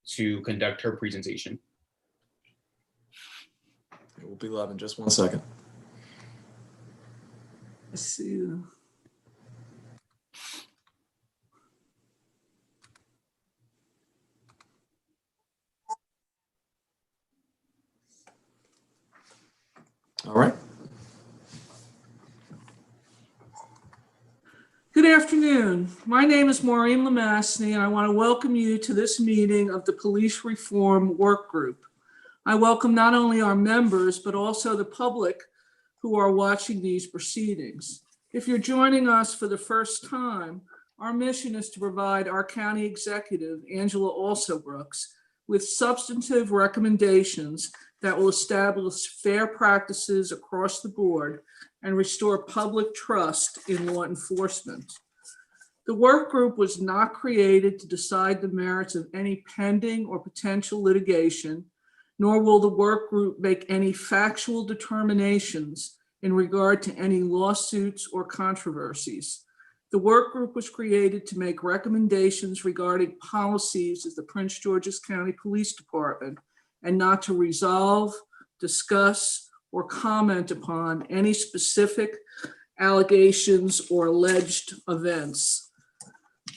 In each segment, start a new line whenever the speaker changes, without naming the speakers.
to conduct her presentation.
It will be live in just 1 second.
Let's see.
All right.
Good afternoon. My name is Maureen Lemassney, and I want to welcome you to this meeting of the Police Reform Work Group. I welcome not only our members, but also the public who are watching these proceedings. If you're joining us for the first time, our mission is to provide our County Executive, Angela Alsobrooks, with substantive recommendations that will establish fair practices across the board and restore public trust in law enforcement. The work group was not created to decide the merits of any pending or potential litigation, nor will the work group make any factual determinations in regard to any lawsuits or controversies. The work group was created to make recommendations regarding policies of the Prince George's County Police Department and not to resolve, discuss, or comment upon any specific allegations or alleged events.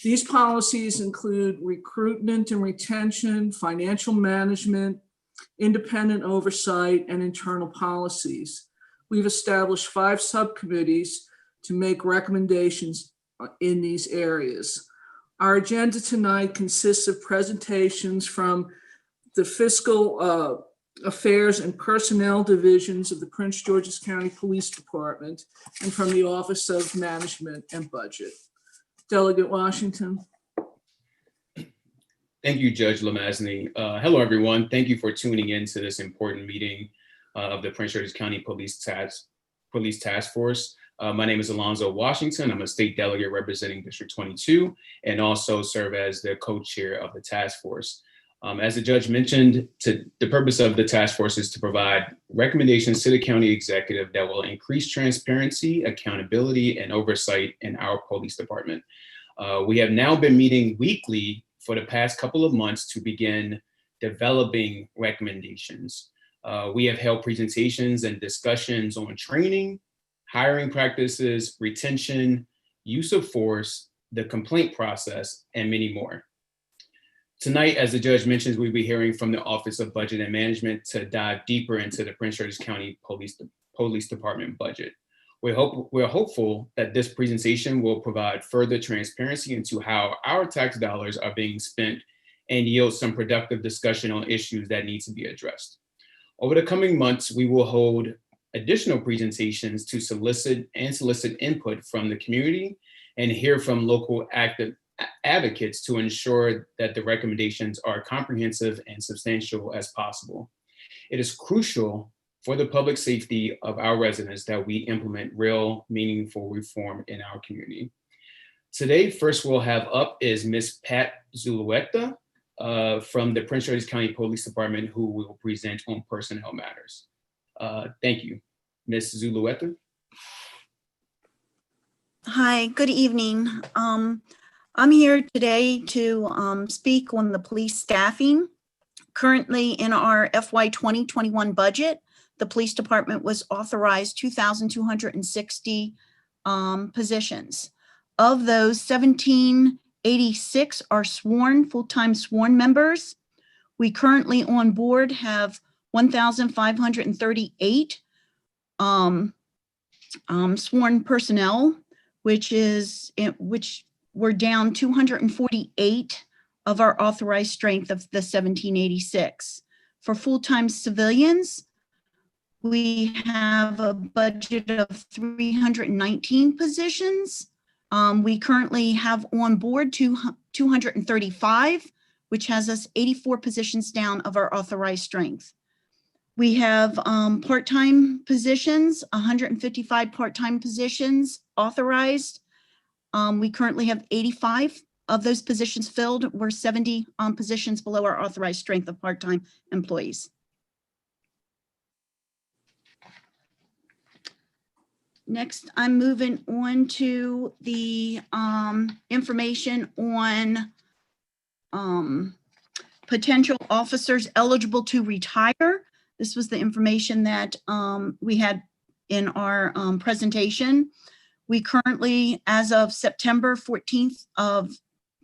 These policies include recruitment and retention, financial management, independent oversight, and internal policies. We've established 5 subcommittees to make recommendations in these areas. Our agenda tonight consists of presentations from the Fiscal Affairs and Personnel Divisions of the Prince George's County Police Department and from the Office of Management and Budget. Delegate Washington.
Thank you, Judge Lemassney. Hello, everyone. Thank you for tuning in to this important meeting of the Prince George's County Police Task Force. My name is Alonzo Washington. I'm a state delegate representing District 22 and also serve as the co-chair of the task force. As the judge mentioned, the purpose of the task force is to provide recommendations to the county executive that will increase transparency, accountability, and oversight in our police department. We have now been meeting weekly for the past couple of months to begin developing recommendations. We have held presentations and discussions on training, hiring practices, retention, use of force, the complaint process, and many more. Tonight, as the judge mentions, we'll be hearing from the Office of Budget and Management to dive deeper into the Prince George's County Police Department budget. We're hopeful that this presentation will provide further transparency into how our tax dollars are being spent and yield some productive discussion on issues that need to be addressed. Over the coming months, we will hold additional presentations to solicit input from the community and hear from local advocates to ensure that the recommendations are comprehensive and substantial as possible. It is crucial for the public safety of our residents that we implement real, meaningful reform in our community. Today, first we'll have up is Ms. Pat Zulueta from the Prince George's County Police Department, who will present on personnel matters. Thank you. Ms. Zulueta.
Hi, good evening. I'm here today to speak on the police staffing. Currently in our FY 2021 budget, the police department was authorized 2,260 positions. Of those, 1,786 are full-time sworn members. We currently on board have 1,538 sworn personnel, which we're down 248 of our authorized strength of the 1,786. For full-time civilians, we have a budget of 319 positions. We currently have on board 235, which has us 84 positions down of our authorized strength. We have part-time positions, 155 part-time positions authorized. We currently have 85 of those positions filled. We're 70 positions below our authorized strength of part-time employees. Next, I'm moving on to the information on Potential officers eligible to retire. This was the information that we had in our presentation. We currently, as of September 14th of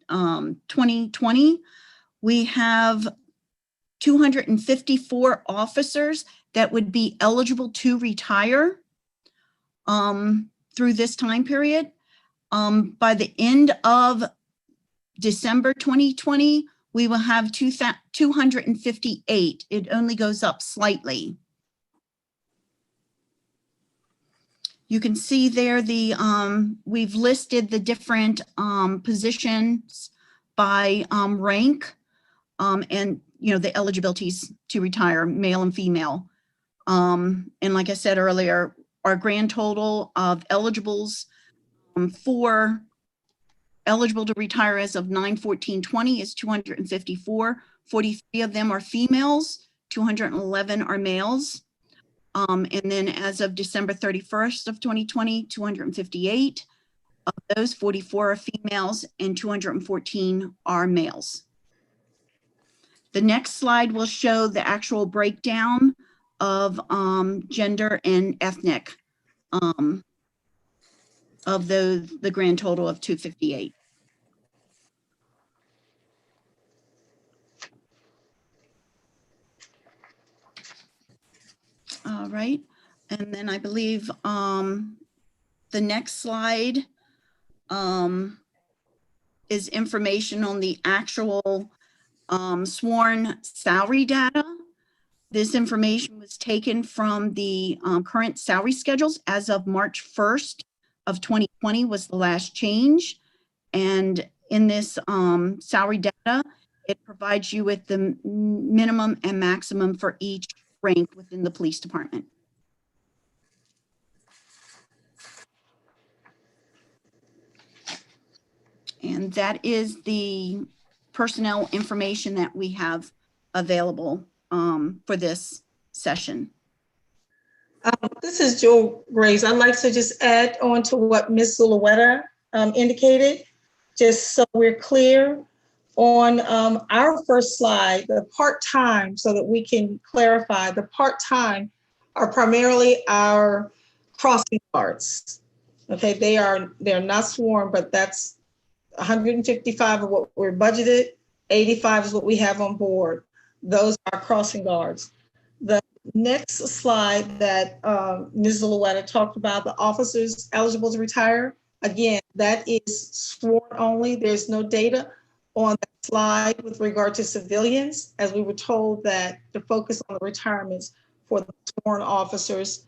2020, we have 254 officers that would be eligible to retire through this time period. By the end of December 2020, we will have 258. It only goes up slightly. You can see there we've listed the different positions by rank and the eligibilities to retire, male and female. And like I said earlier, our grand total of eligibles for eligible to retire as of 9/14/20 is 254. 43 of them are females, 211 are males. And then as of December 31st of 2020, 258 of those, 44 are females and 214 are males. The next slide will show the actual breakdown of gender and ethnic of the grand total of 258. All right, and then I believe the next slide is information on the actual sworn salary data. This information was taken from the current salary schedules as of March 1st of 2020 was the last change. And in this salary data, it provides you with the minimum and maximum for each rank within the police department. And that is the personnel information that we have available for this session.
This is Joe Graves. I'd like to just add on to what Ms. Zulueta indicated, just so we're clear on our first slide, the part-time, so that we can clarify, the part-time are primarily our crossing guards. Okay, they're not sworn, but that's 155 of what we're budgeted, 85 is what we have on board. Those are crossing guards. The next slide that Ms. Zulueta talked about, the officers eligible to retire, again, that is sworn only. There's no data on that slide with regard to civilians, as we were told that the focus on the retirements for the sworn officers,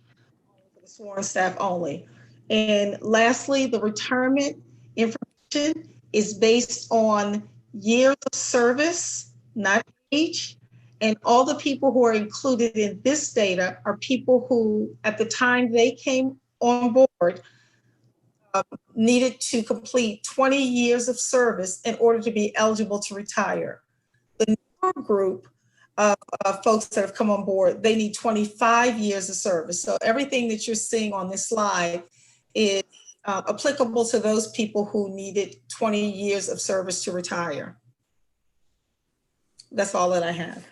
for the sworn staff only. And lastly, the retirement information is based on years of service, not age. And all the people who are included in this data are people who, at the time they came on board, needed to complete 20 years of service in order to be eligible to retire. The newer group of folks that have come on board, they need 25 years of service. So everything that you're seeing on this slide is applicable to those people who needed 20 years of service to retire. That's all that I have.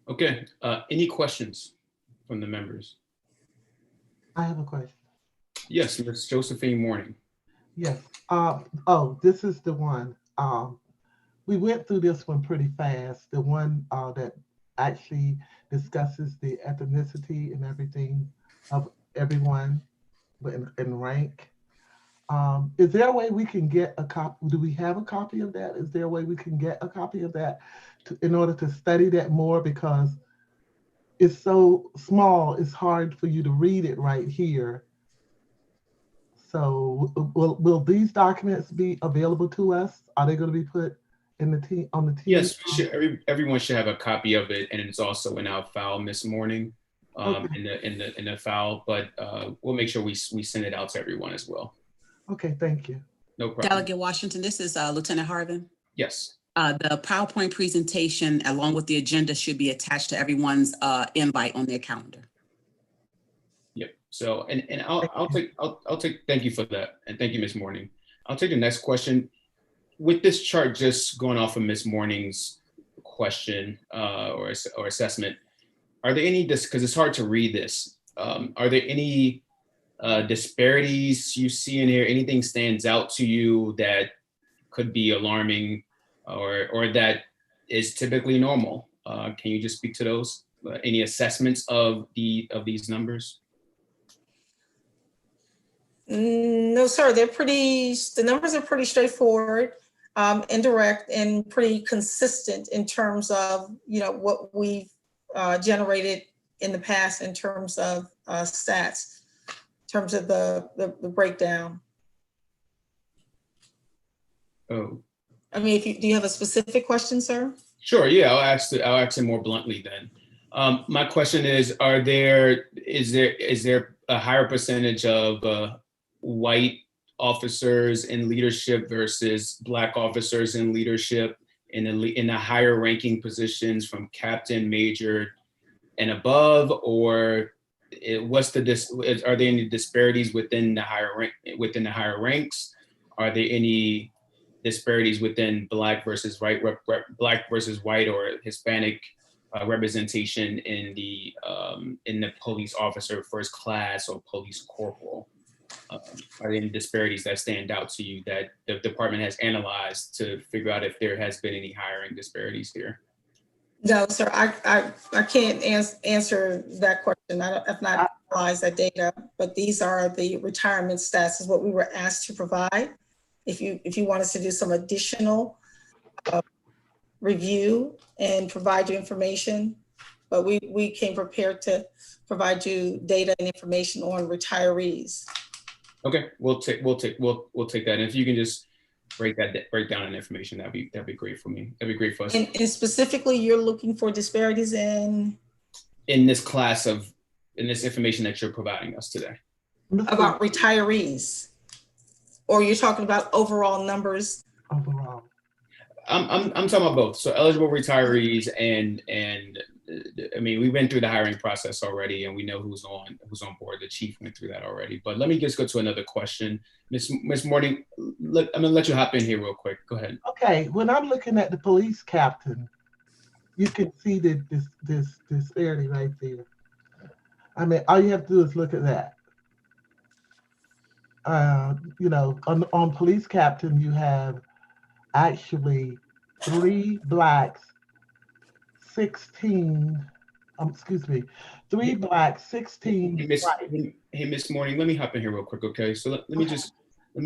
Okay, any questions from the members?
I have a question.
Yes, Ms. Josephine Morning.
Yes. Oh, this is the one. We went through this one pretty fast. The one that actually discusses the ethnicity and everything of everyone in rank. Is there a way we can get a copy? Do we have a copy of that? Is there a way we can get a copy of that in order to study that more? Because it's so small, it's hard for you to read it right here. So will these documents be available to us? Are they going to be put in the team on the team?
Yes, everyone should have a copy of it, and it's also in our file, Miss Morning,
Okay.
in the file. But we'll make sure we send it out to everyone as well.
Okay, thank you.
No problem.
Delegate Washington, this is Lieutenant Harvin.
Yes.
The PowerPoint presentation along with the agenda should be attached to everyone's invite on their calendar.
Yep. So, I'll take, thank you for that. And thank you, Ms. Morning. I'll take the next question. with this chart, just going off of Ms. Morning's question or assessment, are there any, because it's hard to read this, are there any disparities you see in here? Anything stands out to you that could be alarming or that is typically normal? Can you just speak to those? Any assessments of these numbers?
No, sir, the numbers are pretty straightforward, indirect, and pretty consistent in terms of, what we've generated in the past in terms of stats, in terms of the breakdown.
Oh,
I mean, do you have a specific question, sir?
sure. Yeah, I'll ask it more bluntly then. My question is there a higher percentage of white officers in leadership versus Black officers in leadership in the higher ranking positions from captain, major, and above, or are there any disparities within the higher ranks? Are there any disparities within Black versus white or Hispanic representation in the police officer first class or police corporal? Are there any disparities that stand out to you that the department has analyzed to figure out if there has been any hiring disparities here?
No, sir, I can't answer that question. I've not analyzed that data, but these are the retirement stats is what we were asked to provide. If you want us to do some additional review and provide you information, but we came prepared to provide you data and information on retirees.
Okay, we'll take that. And if you can just break down an information, that'd be great for me. That'd be great for us.
And specifically, you're looking for disparities in
this information that you're providing us today.
About retirees, or you're talking about overall numbers?
Overall.
I'm talking about both. So eligible retirees and I mean, we went through the hiring process already, and we know who's on board. The chief went through that already. But let me just go to another question, Ms. Morning. I'm gonna let you hop in here real quick. Go ahead.
Okay, when I'm looking at the police captain, you can see this disparity right there. I mean, all you have to do is look at that. On police captain, you have actually 3 Blacks, 16. 3 Blacks, 16 white.
Hey, Miss Morning, let me hop in here real quick, okay? So let me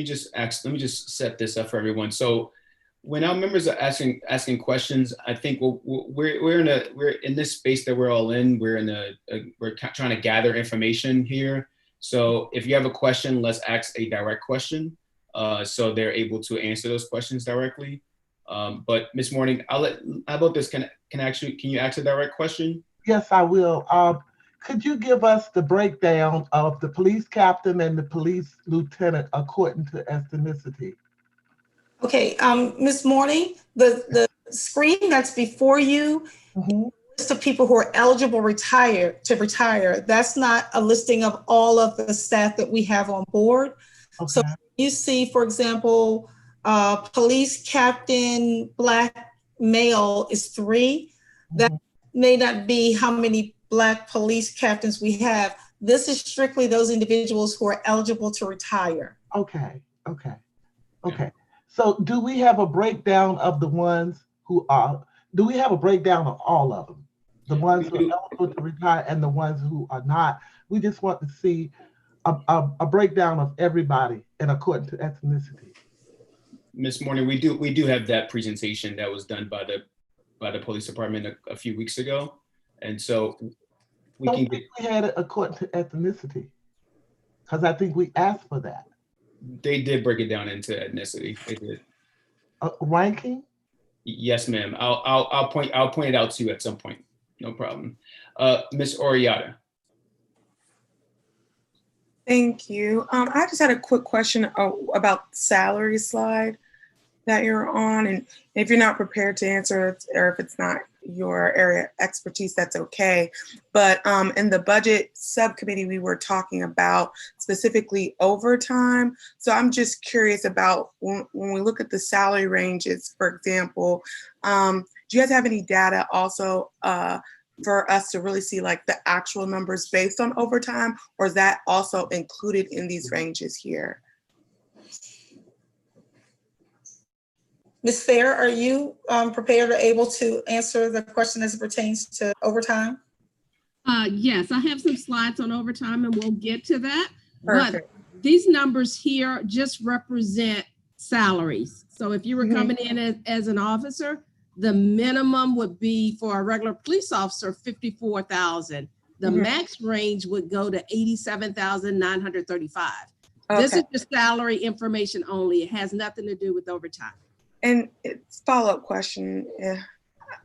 just set this up for everyone. So when our members are asking questions, I think we're in this space that we're all in. We're trying to gather information here. So if you have a question, let's ask a direct question, so they're able to answer those questions directly. But Ms. Morning, how about this? Can you ask a direct question?
Yes, I will. Could you give us the breakdown of the police captain and the police lieutenant according to ethnicity?
Okay, Ms. Morning, the screen that's before you, list of people who are eligible to retire. That's not a listing of all of the staff that we have on board. Okay. So you see, for example, police captain Black male is 3. That may not be how many Black police captains we have. This is strictly those individuals who are eligible to retire.
Okay. So do we have a breakdown of the ones who are, do we have a breakdown of all of them? The ones who are eligible to retire and the ones who are not? We just want to see a breakdown of everybody and according to ethnicity. Ms.
Morning, we do have that presentation that was done by the police department a few weeks ago. And so we had it according to ethnicity, because I think we asked for that. They did break it down into ethnicity. They did. Ranking? Yes, ma'am. I'll point it out to you at some point. No problem. Ms. Oriata.
Thank you. I just had a quick question about salary slide. that you're on. And if you're not prepared to answer, or if it's not your area of expertise, that's okay. But in the budget subcommittee, we were talking about specifically overtime. So I'm just curious about when we look at the salary ranges, for example, do you guys have any data also for us to really see like the actual numbers based on overtime, or is that also included in these ranges here?
Ms. Fair, are you prepared or able to answer the question as it pertains to overtime?
Yes, I have some slides on overtime and we'll get to that.
Perfect.
But these numbers here just represent salaries. So if you were coming in as an officer, the minimum would be for a regular police officer, 54,000. The max range would go to 87,935.
Okay.
This is just salary information only. It has nothing to do with overtime.
And it's follow-up question.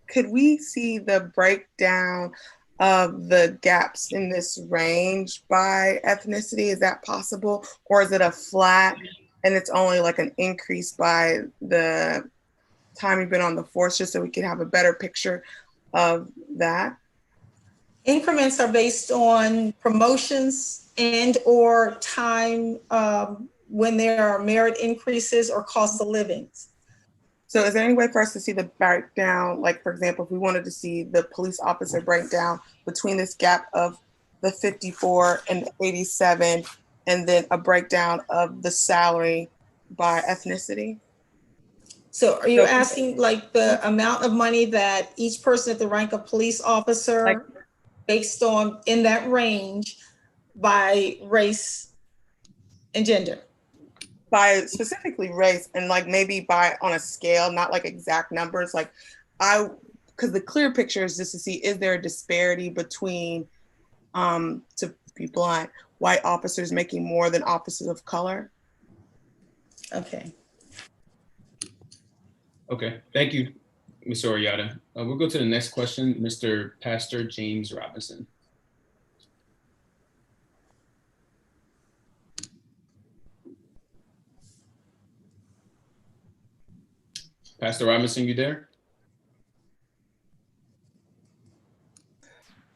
Could we see the breakdown of the gaps in this range by ethnicity? Is that possible? Or is it a flat and it's only like an increase by the time you've been on the force, just so we can have a better picture of that?
Increments are based on promotions and or time when there are merit increases or cost of living.
So is there any way for us to see the breakdown? Like, for example, if we wanted to see the police officer breakdown between this gap of the 54 and 87, and then a breakdown of the salary by ethnicity?
So are you asking like the amount of money that each person at the rank of police officer based on in that range by race and gender?
By specifically race, and like maybe by on a scale, not like exact numbers. Like because the clear picture is just to see, is there a disparity between, to be blunt, white officers making more than officers of color?
Okay.
Okay, thank you, Ms. Oriata. We'll go to the next question, Mr. Pastor James Robinson. Pastor Robinson, you there?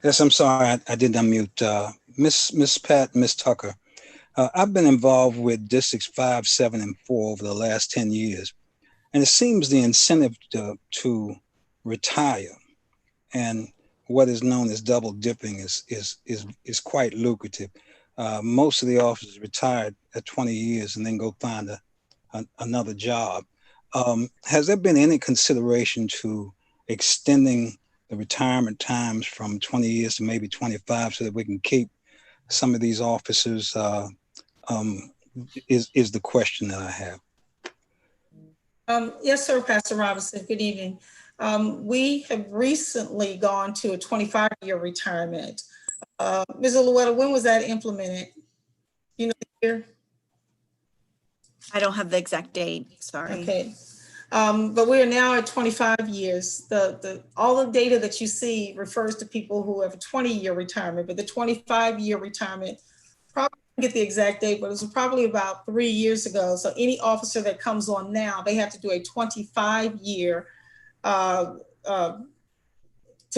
Yes, I'm sorry, I did unmute. Miss Pat, Miss Tucker, I've been involved with districts 5, 7, and 4 over the last 10 years. And it seems the incentive to retire and what is known as double dipping is quite lucrative. Most of the officers retired at 20 years and then go find another job. Has there been any consideration to extending the retirement times from 20 years to maybe 25 so that we can keep some of these officers is the question that I have.
Yes, sir, Pastor Robinson, good evening. We have recently gone to a 25-year retirement. Ms. Oluweta, when was that implemented? You know the year?
I don't have the exact date, sorry.
Okay. But we are now at 25 years. All the data that you see refers to people who have a 20-year retirement, but the 25-year retirement, probably get the exact date, but it was probably about 3 years ago. So any officer that comes on now, they have to do a 25-year to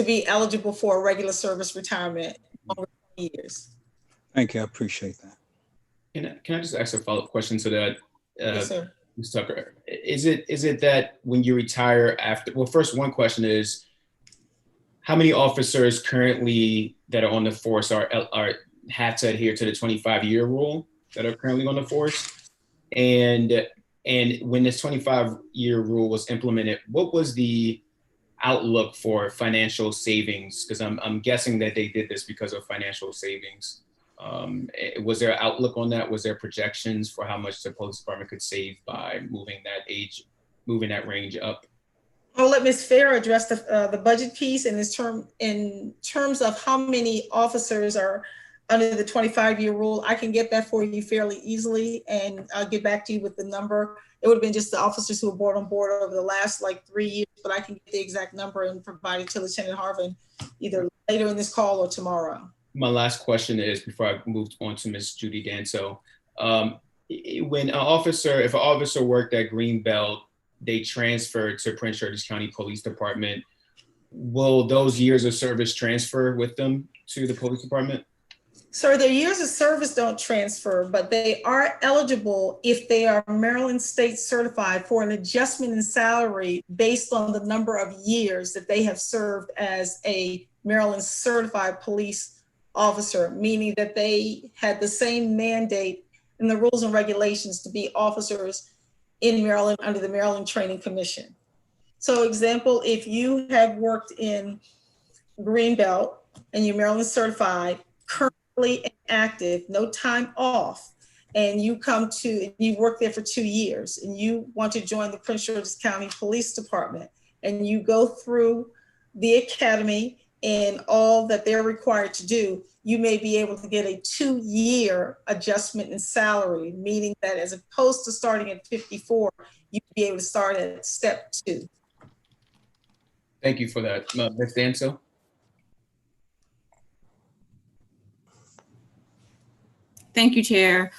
be eligible for a regular service retirement over 20 years.
Thank you, I appreciate that.
Can I just ask a follow-up question to that?
Yes, sir.
Ms. Tucker, is it that when you retire after, well, first one question is, how many officers currently that are on the force have to adhere to the 25-year rule that are currently on the force? And when this 25-year rule was implemented, what was the outlook for financial savings? Because I'm guessing that they did this because of financial savings. Was there an outlook on that? Was there projections for how much the police department could save by moving that range up?
I'll let Ms. Fair address the budget piece in terms of how many officers are under the 25-year rule. I can get that for you fairly easily, and I'll get back to you with the number. It would have been just the officers who were brought on board over the last 3 years, but I can get the exact number and provide it to Lieutenant Harvin either later in this call or tomorrow.
My last question is, before I move on to Ms. Judy Danso, if an officer worked at Greenbelt they transfer to Prince George's County Police Department, will those years of service transfer with them to the police department?
Sir, their years of service don't transfer, but they are eligible if they are Maryland State certified for an adjustment in salary based on the number of years that they have served as a Maryland certified police officer, meaning that they had the same mandate in the rules and regulations to be officers in Maryland under the Maryland Training Commission. So example, if you have worked in Greenbelt and you're Maryland certified, currently and active, no time off, and you work there for 2 years and you want to join the Prince George's County Police Department, and you go through the academy and all that they're required to do, you may be able to get a 2-year adjustment in salary, meaning that as opposed to starting at 54, you'd be able to start at step 2.
Thank you for that. Ms. Danso?
Thank you, Chair.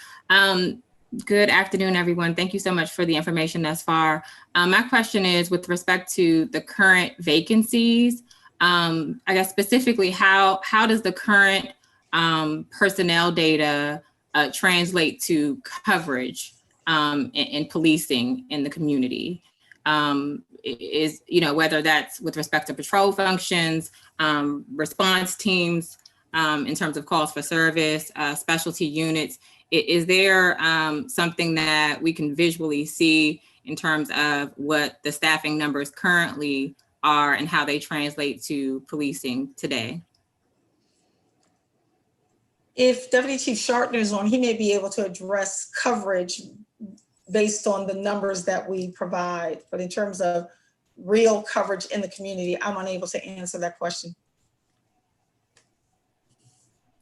Good afternoon, everyone. Thank you so much for the information thus far. My question is with respect to the current vacancies. I guess specifically, how does the current personnel data translate to coverage in policing in the community? Is, whether that's with respect to patrol functions, response teams, in terms of calls for service, specialty units, is there something that we can visually see in terms of what the staffing numbers currently are and how they translate to policing today?
If Deputy Chief Shartner is on, he may be able to address coverage based on the numbers that we provide. But in terms of real coverage in the community, I'm unable to answer that question.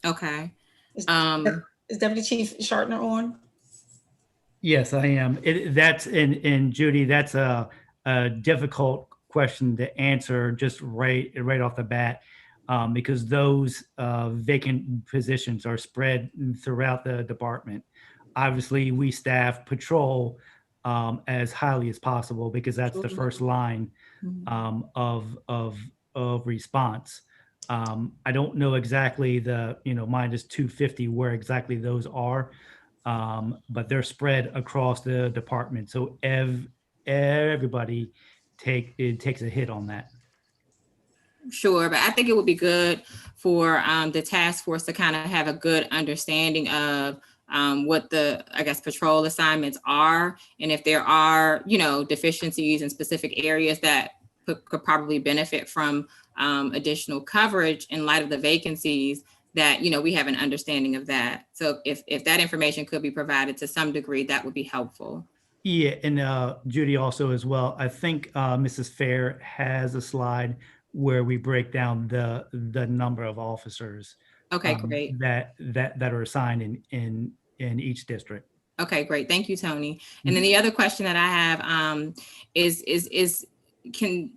Okay.
Is Deputy Chief Shartner on?
Yes, I am. That's and Judy, that's a difficult question to answer just right off the bat, because those vacant positions are spread throughout the department. Obviously, we staff patrol as highly as possible because that's the first line of response. I don't know exactly the minus 250 where exactly those are, but they're spread across the department. So everybody takes a hit on that.
Sure, but I think it would be good for the task force to kind of have a good understanding of what the, I guess, patrol assignments are, and if there are, deficiencies in specific areas that could probably benefit from additional coverage in light of the vacancies, that, we have an understanding of that. So if that information could be provided to some degree, that would be helpful.
Yeah, and Judy also as well. I think Mrs. Fair has a slide where we break down the number of officers.
Okay, great.
That are assigned in each district.
Okay, great. Thank you, Tony. And then the other question that I have is can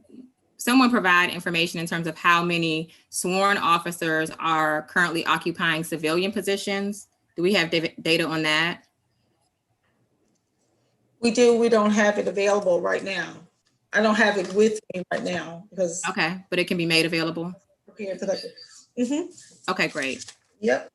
someone provide information in terms of how many sworn officers are currently occupying civilian positions? Do we have data on that?
We do. We don't have it available right now. I don't have it with me right now because.
Okay, but it can be made available.
Prepared for that. Mm-hmm.
Okay, great.
Yep.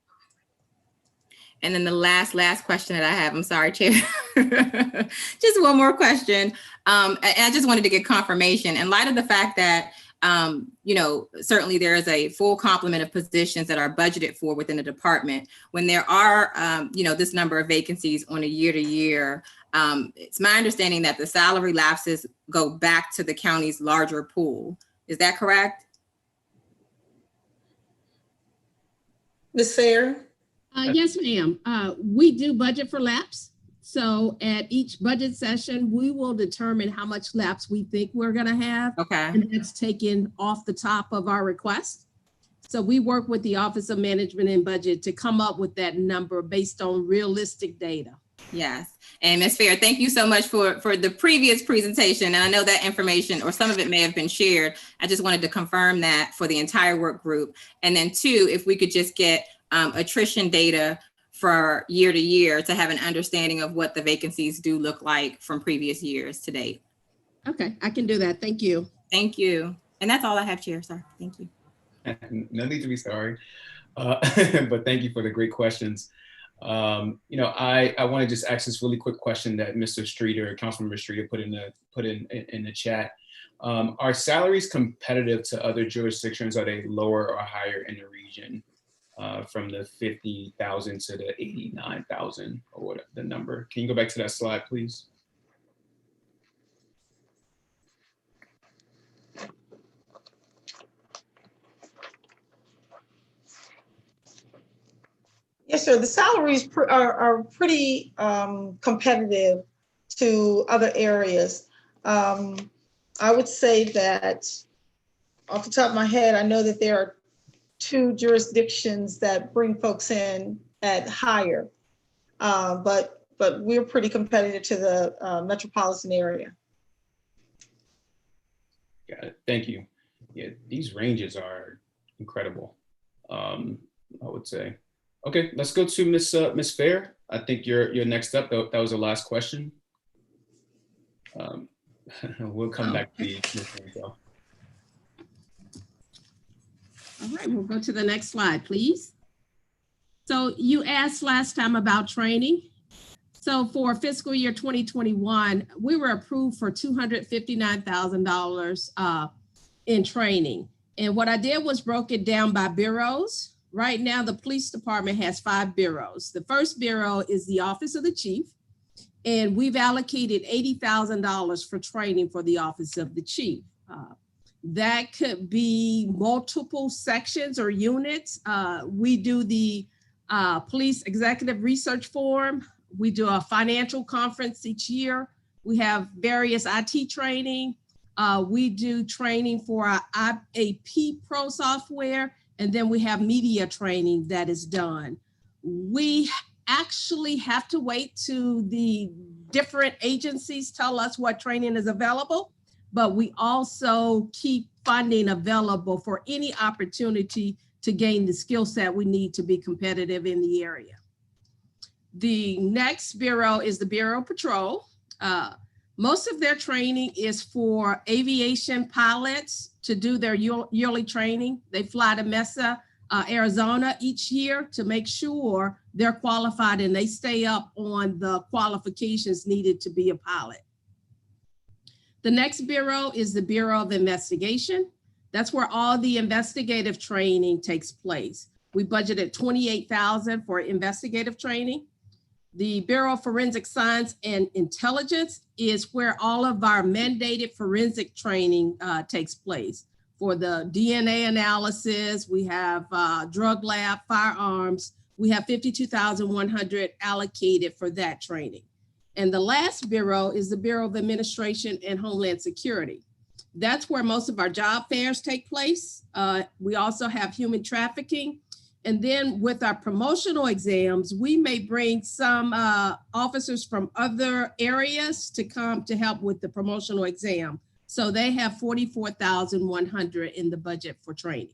And then the last question that I have, I'm sorry, Chair, just one more question. I just wanted to get confirmation in light of the fact that, certainly there is a full complement of positions that are budgeted for within the department. When there are, this number of vacancies on a year to year, it's my understanding that the salary lapses go back to the county's larger pool. Is that correct?
Ms. Fair?
Yes, ma'am. We do budget for lapse. So at each budget session, we will determine how much lapse we think we're going to have.
Okay.
And that's taken off the top of our request. So we work with the Office of Management and Budget to come up with that number based on realistic data.
Yes. And Ms. Fair, thank you so much for the previous presentation. And I know that information or some of it may have been shared. I just wanted to confirm that for the entire work group. And then 2, if we could just get attrition data for year to year to have an understanding of what the vacancies do look like from previous years to date.
Okay, I can do that. Thank you.
Thank you. And that's all I have, Chair, sir. Thank you.
No need to be sorry. But thank you for the great questions. I want to just ask this really quick question that Mr. Streeter, Councilmember Streeter, put in the chat. Are salaries competitive to other jurisdictions? Are they lower or higher in the region, from the 50,000 to the 89,000 or what the number? Can you go back to that slide, please?
Yes, sir. The salaries are pretty competitive to other areas. I would say that off the top of my head, I know that there are 2 jurisdictions that bring folks in at higher, but we're pretty competitive to the metropolitan area.
Got it. Thank you. Yeah, these ranges are incredible, I would say. Okay, let's go to Miss Fair. I think you're next up. That was the last question. We'll come back to you, Ms. Ansel.
All right, we'll go to the next slide, please. So you asked last time about training. So for fiscal year 2021, we were approved for $259,000 in training. And what I did was broke it down by bureaus. Right now, the police department has 5 bureaus. The first bureau is the Office of the Chief, and we've allocated $80,000 for training for the Office of the Chief. That could be multiple sections or units. We do the Police Executive Research Forum. We do a financial conference each year. We have various IT training. We do training for our IAP Pro software. And then we have media training that is done. We actually have to wait to the different agencies tell us what training is available, but we also keep funding available for any opportunity to gain the skill set we need to be competitive in the area. The next bureau is the Bureau of Patrol. Most of their training is for aviation pilots to do their yearly training. They fly to Mesa, Arizona each year to make sure they're qualified and they stay up on the qualifications needed to be a pilot. The next bureau is the Bureau of Investigation. That's where all the investigative training takes place. We budgeted $28,000 for investigative training. The Bureau of Forensic Science and Intelligence is where all of our mandated forensic training takes place. For the DNA analysis, we have drug lab, firearms. We have $52,100 allocated for that training. And the last bureau is the Bureau of Administration and Homeland Security. That's where most of our job fairs take place. We also have human trafficking. And then with our promotional exams, we may bring some officers from other areas to come to help with the promotional exam. So they have $44,100 in the budget for training.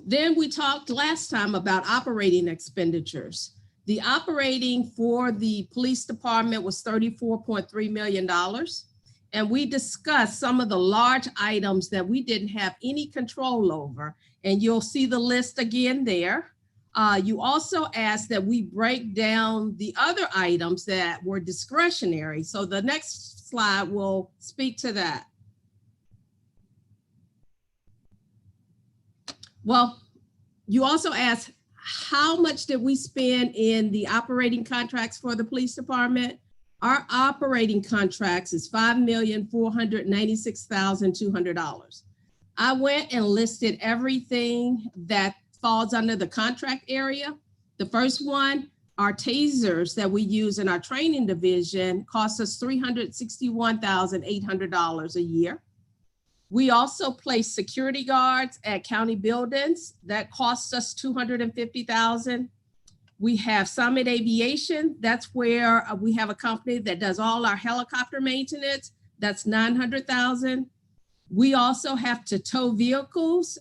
Then we talked last time about operating expenditures. The operating for the police department was $34.3 million. And we discussed some of the large items that we didn't have any control over. And you'll see the list again there. You also asked that we break down the other items that were discretionary. So the next slide will speak to that. Well, you also asked, how much did we spend in the operating contracts for the police department? Our operating contracts is $5,496,200. I went and listed everything that falls under the contract area. The first one, our tasers that we use in our training division cost us $361,800 a year. We also place security guards at county buildings. That costs us $250,000. We have Summit Aviation. That's where we have a company that does all our helicopter maintenance. That's $900,000. We also have to tow vehicles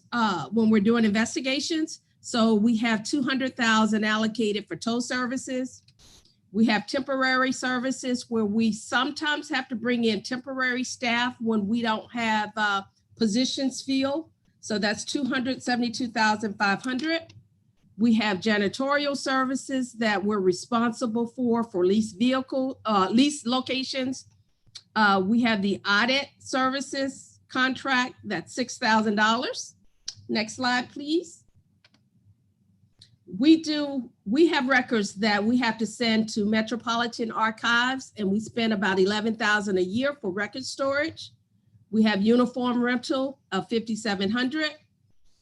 when we're doing investigations. So we have 200,000 allocated for tow services. We have temporary services where we sometimes have to bring in temporary staff when we don't have positions filled. So that's 272,500. We have janitorial services that we're responsible for leased leased locations. We have the audit services contract, that's $6,000. Next slide, please. We have records that we have to send to Metropolitan Archives, and we spend about $11,000 a year for record storage. We have uniform rental of $5,700.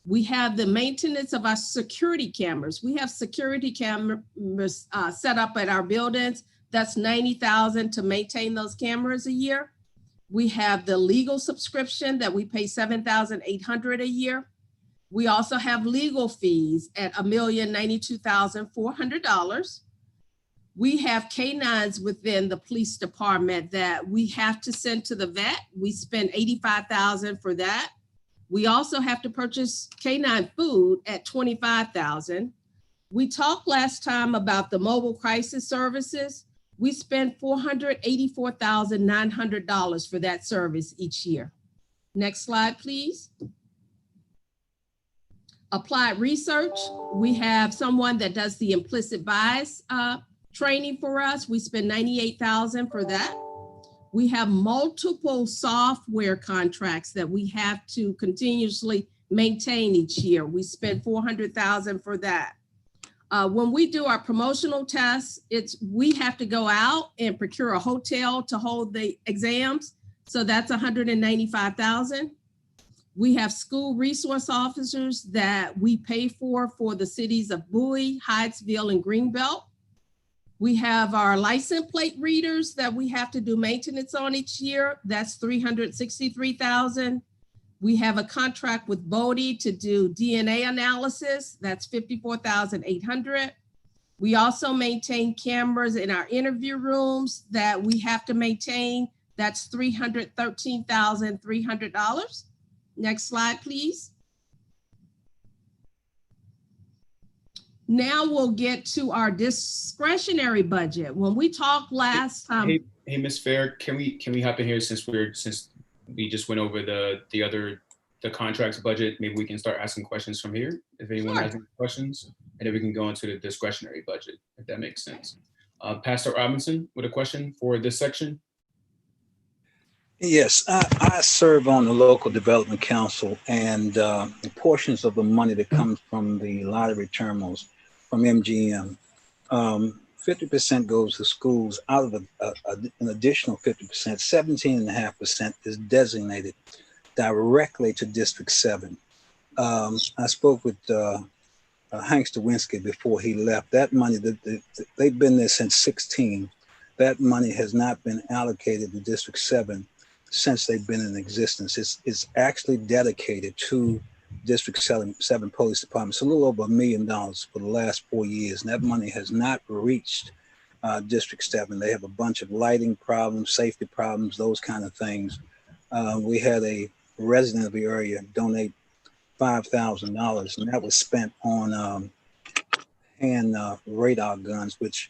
We have the maintenance of our security cameras. We have security cameras set up at our buildings. That's $90,000 to maintain those cameras a year. We have the legal subscription that we pay $7,800 a year. We also have legal fees at $1,092,400. We have canines within the police department that we have to send to the vet. We spend $85,000 for that. We also have to purchase canine food at $25,000. We talked last time about the mobile crisis services. We spend $484,900 for that service each year. Next slide, please. Applied research. We have someone that does the implicit bias training for us. We spend $98,000 for that. We have multiple software contracts that we have to continuously maintain each year. We spend $400,000 for that. When we do our promotional tests, we have to go out and procure a hotel to hold the exams. So that's $195,000. We have school resource officers that we pay for the cities of Bowie, Hydesville, and Greenbelt. We have our license plate readers that we have to do maintenance on each year. That's $363,000. We have a contract with Bodie to do DNA analysis. That's $54,800. We also maintain cameras in our interview rooms that we have to maintain. That's $313,300. Next slide, please. Now we'll get to our discretionary budget. When we talked last time.
Hey, Ms. Fair, can we hop in here since we just went over the contracts budget? Maybe we can start asking questions from here if anyone has any questions, and then we can go into the discretionary budget if that makes sense. Pastor Robinson with a question for this section.
Yes, I serve on the local development council, and the portions of the money that comes from the lottery terminals from MGM, 50% goes to schools. Out of an additional 50%, 17.5% is designated directly to District 7. I spoke with Hank Stawinski before he left. That money, they've been there since 16. That money has not been allocated to District 7 since they've been in existence. It's actually dedicated to District 7 Police Department. It's a little over $1 million for the last 4 years, and that money has not reached District 7. They have a bunch of lighting problems, safety problems, those kind of things. We had a resident of the area donate $5,000, and that was spent on hand radar guns, which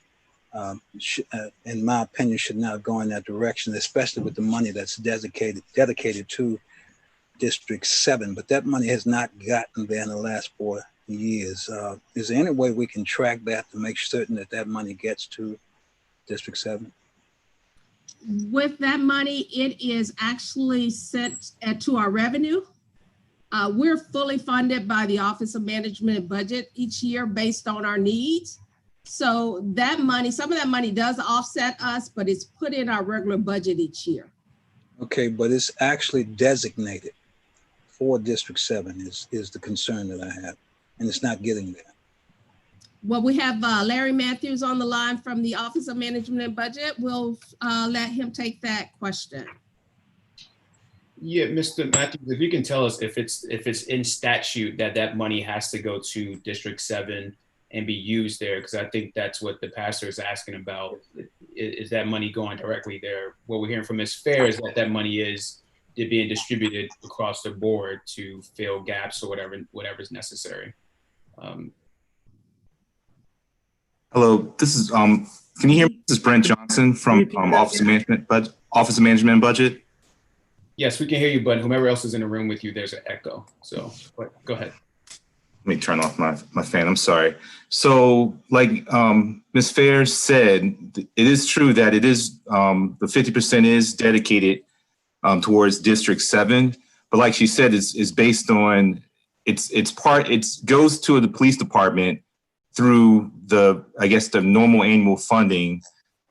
in my opinion, should not go in that direction, especially with the money that's dedicated to District 7. But that money has not gotten there in the last 4 years. Is there any way we can track that to make certain that that money gets to District 7?
With that money, it is actually sent to our revenue. We're fully funded by the Office of Management and Budget each year based on our needs. So that money, some of that money does offset us, but it's put in our regular budget each year.
Okay, but it's actually designated for District 7 is the concern that I have, and it's not getting there.
Well, we have Larry Matthews on the line from the Office of Management and Budget. We'll let him take that question.
Yeah, Mr. Matthews, if you can tell us if it's in statute that money has to go to District 7 and be used there, because I think that's what the pastor is asking about. Is that money going directly there? What we're hearing from Ms. Fair is that money is being distributed across the board to fill gaps or whatever is necessary.
Hello, this is can you hear me? This is Brent Johnson from Office of Management and Budget.
Yes, we can hear you, but whomever else is in the room with you, there's an echo. So go ahead.
Let me turn off my fan. I'm sorry. So like Ms. Fair said, it is true that it is the 50% is dedicated towards District 7. But like she said, it's based on it goes to the police department through the normal annual funding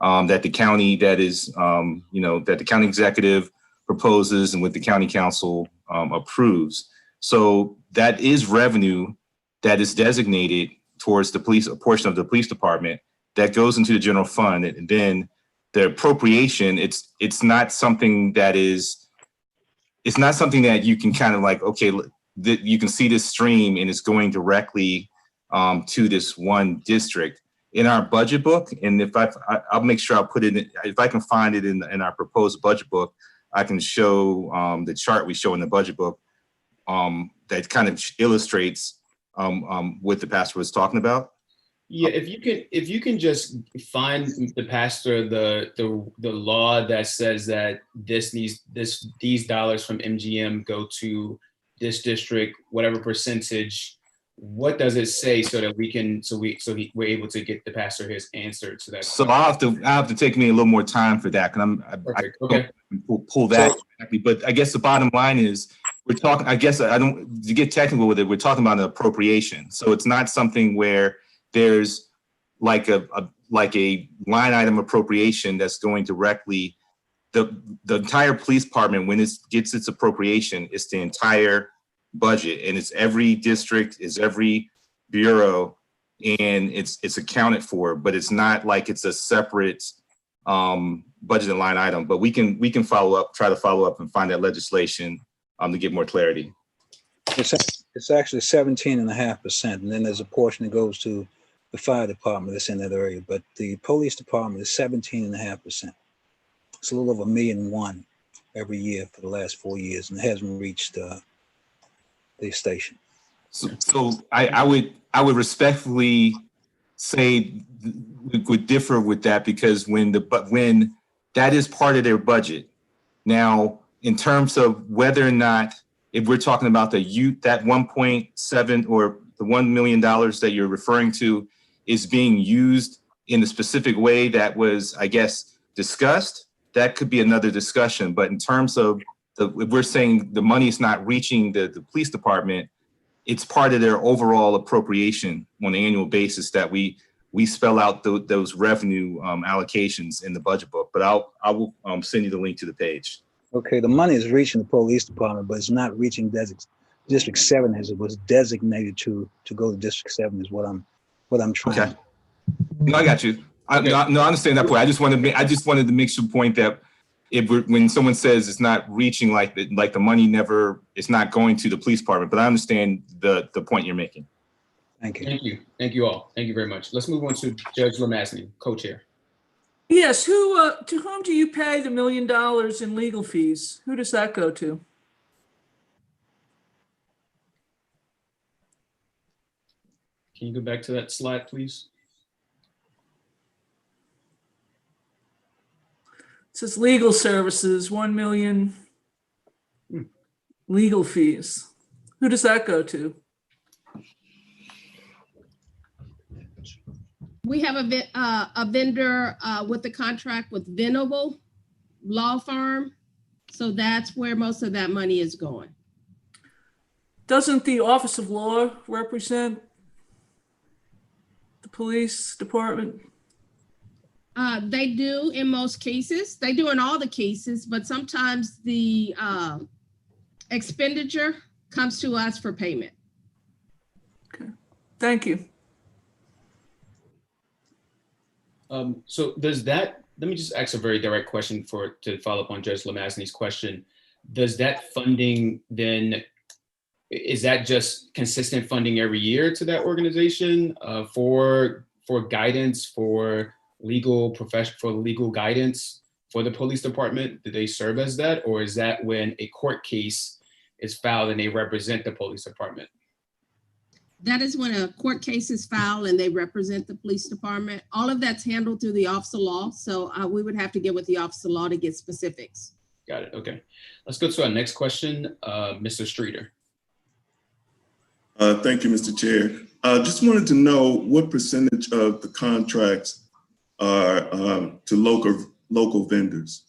that the county that the county executive proposes and what the county council approves. So that is revenue that is designated towards the police, a portion of the police department that goes into the general fund. And then the appropriation, it's not something that you can kind of like, okay, you can see this stream and it's going directly to this one district. In our budget book, and if I'll make sure I'll put it in, if I can find it in our proposed budget book, I can show the chart we show in the budget book that kind of illustrates what the pastor was talking about.
Yeah, if you can just find the pastor the law that says that these dollars from MGM go to this district, whatever percentage. What does it say so that we're able to get the pastor his answer to that?
So I'll have to take me a little more time for that because I pull that. But I guess the bottom line is we're talking. I guess I don't to get technical with it. We're talking about an appropriation, so it's not something where there's like a line item appropriation that's going directly. The entire police department, when it gets its appropriation, it's the entire budget, and it's every district, it's every bureau, and it's accounted for, but it's not like it's a separate budget and line item. But we can try to follow up and find that legislation to get more clarity.
It's actually 17.5%, and then there's a portion that goes to the fire department that's in that area, but the police department is 17.5%. It's a little over $1.1 million every year for the last 4 years, and it hasn't reached the station.
So I would respectfully say we would differ with that, because when that is part of their budget. Now, in terms of whether or not, if we're talking about that 1.7 or the $1 million that you're referring to is being used in the specific way that was, I guess, discussed, that could be another discussion. But in terms of if we're saying the money is not reaching the police department, it's part of their overall appropriation on an annual basis that we spell out those revenue allocations in the budget book. But I will send you the link to the page.
Okay, the money is reaching the police department, but it's not reaching District 7 as it was designated to go to District 7 is what I'm trying.
Okay. No, I got you. I understand that point. I just wanted to make sure point that when someone says it's not reaching, like the money it's not going to the police department, but I understand the point you're making.
Thank you.
Thank you. Thank you all. Thank you very much. Let's move on to Judge Lemassney, co-chair.
Yes, to whom do you pay the $1 million in legal fees? Who does that go to?
Can you go back to that slide, please?
It says legal services, 1 million legal fees. Who does that go to?
We have a vendor with the contract with Venable Law Firm. So that's where most of that money is going.
Doesn't the Office of Law represent the police department?
They do in most cases. They do in all the cases, but sometimes the expenditure comes to us for payment.
Okay, thank you.
So does that, let me just ask a very direct question to follow up on Judge Lemassney's question. Does that funding then, is that just consistent funding every year to that organization for guidance, for legal guidance for the police department? Do they serve as that? Or is that when a court case is filed and they represent the police department?
That is when a court case is filed and they represent the police department. All of that's handled through the Office of Law. So we would have to get with the Office of Law to get specifics.
Got it. Okay. Let's go to our next question, Mr. Streeter.
Thank you, Mr. Chair. Just wanted to know what percentage of the contracts are to local vendors?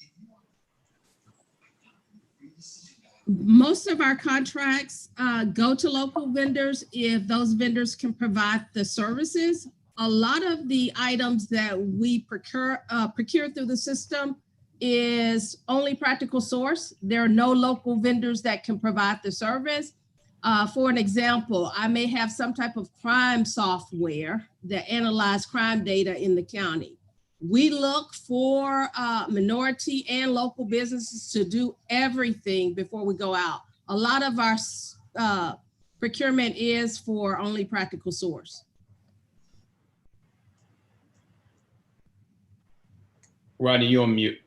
Most of our contracts go to local vendors if those vendors can provide the services. A lot of the items that we procure through the system is only practical source. There are no local vendors that can provide the service. For an example, I may have some type of crime software that analyze crime data in the county. We look for minority and local businesses to do everything before we go out. A lot of our procurement is for only practical source.
Rodney, you're on mute.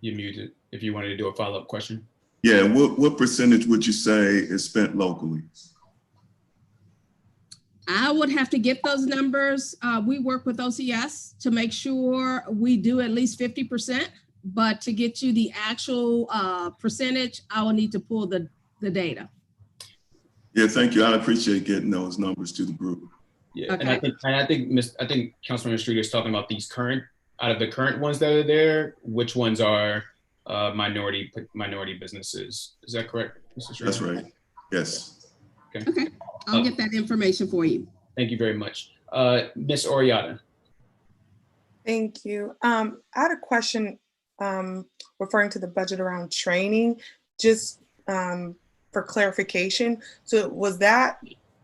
You're muted if you wanted to do a follow-up question.
Yeah, what percentage would you say is spent locally?
I would have to get those numbers. We work with OCS to make sure we do at least 50%, but to get you the actual percentage, I will need to pull the data.
Yeah, thank you. I appreciate getting those numbers to the group.
Yeah,
Okay.
and I think Councilman Streeter is talking about these out of the current ones that are there, which ones are minority businesses. Is that correct, Mr. Streeter?
That's right. Yes.
Okay, I'll get that information for you.
Thank you very much. Ms. Oriata.
Thank you. I had a question referring to the budget around training, just for clarification. So was that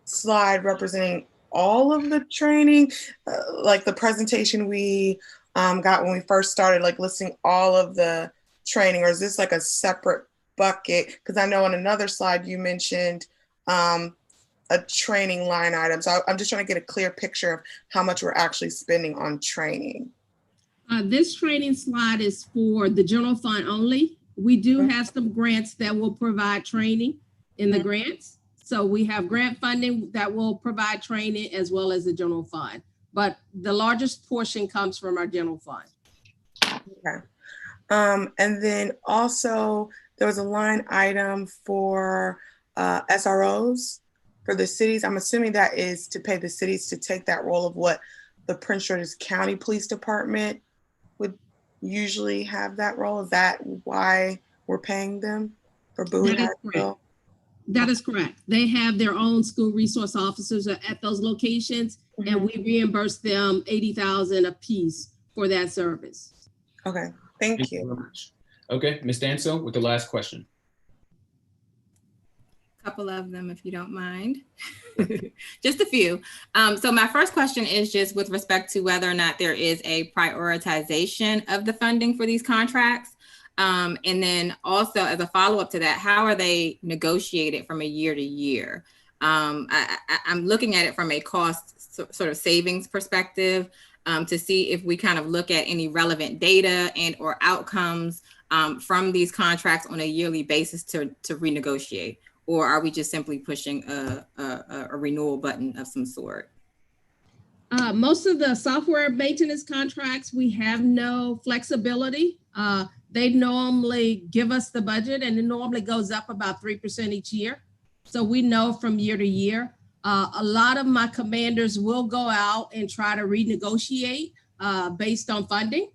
slide representing all of the training, like the presentation we got when we first started, like listing all of the training, or is this like a separate bucket? Because I know on another slide you mentioned a training line item. So I'm just trying to get a clear picture of how much we're actually spending on training.
This training slide is for the general fund only. We do have some grants that will provide training in the grants. So we have grant funding that will provide training as well as the general fund. But the largest portion comes from our general fund.
Okay. And then also there was a line item for SROs for the cities. I'm assuming that is to pay the cities to take that role of what the Prince George's County Police Department would usually have that role. Is that why we're paying them for Bowie?
That is correct. They have their own school resource officers at those locations, and we reimburse them $80,000 a piece for that service.
Okay, thank you.
Very much. Okay, Ms. Danso with the last question.
Couple of them, if you don't mind. Just a few. So my first question is just with respect to whether or not there is a prioritization of the funding for these contracts. And then also as a follow-up to that, how are they negotiated from a year to year? I'm looking at it from a cost sort of savings perspective to see if we kind of look at any relevant data and or outcomes from these contracts on a yearly basis to renegotiate, or are we just simply pushing a renewal button of some sort?
Most of the software maintenance contracts, we have no flexibility. They normally give us the budget and it normally goes up about 3% each year. So we know from year to year. A lot of my commanders will go out and try to renegotiate based on funding.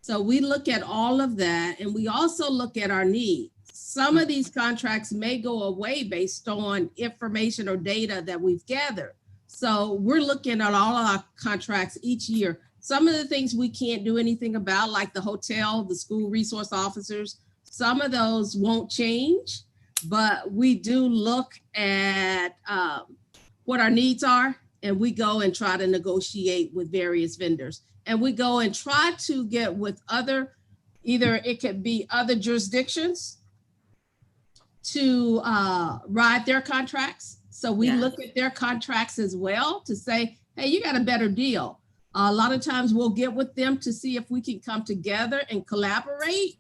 So we look at all of that, and we also look at our needs. Some of these contracts may go away based on information or data that we've gathered. So we're looking at all of our contracts each year. Some of the things we can't do anything about, like the hotel, the school resource officers, some of those won't change, but we do look at what our needs are, and we go and try to negotiate with various vendors. And we go and try to get with either it could be other jurisdictions to ride their contracts. So we look at their contracts as well to say, hey, you got a better deal. A lot of times we'll get with them to see if we can come together and collaborate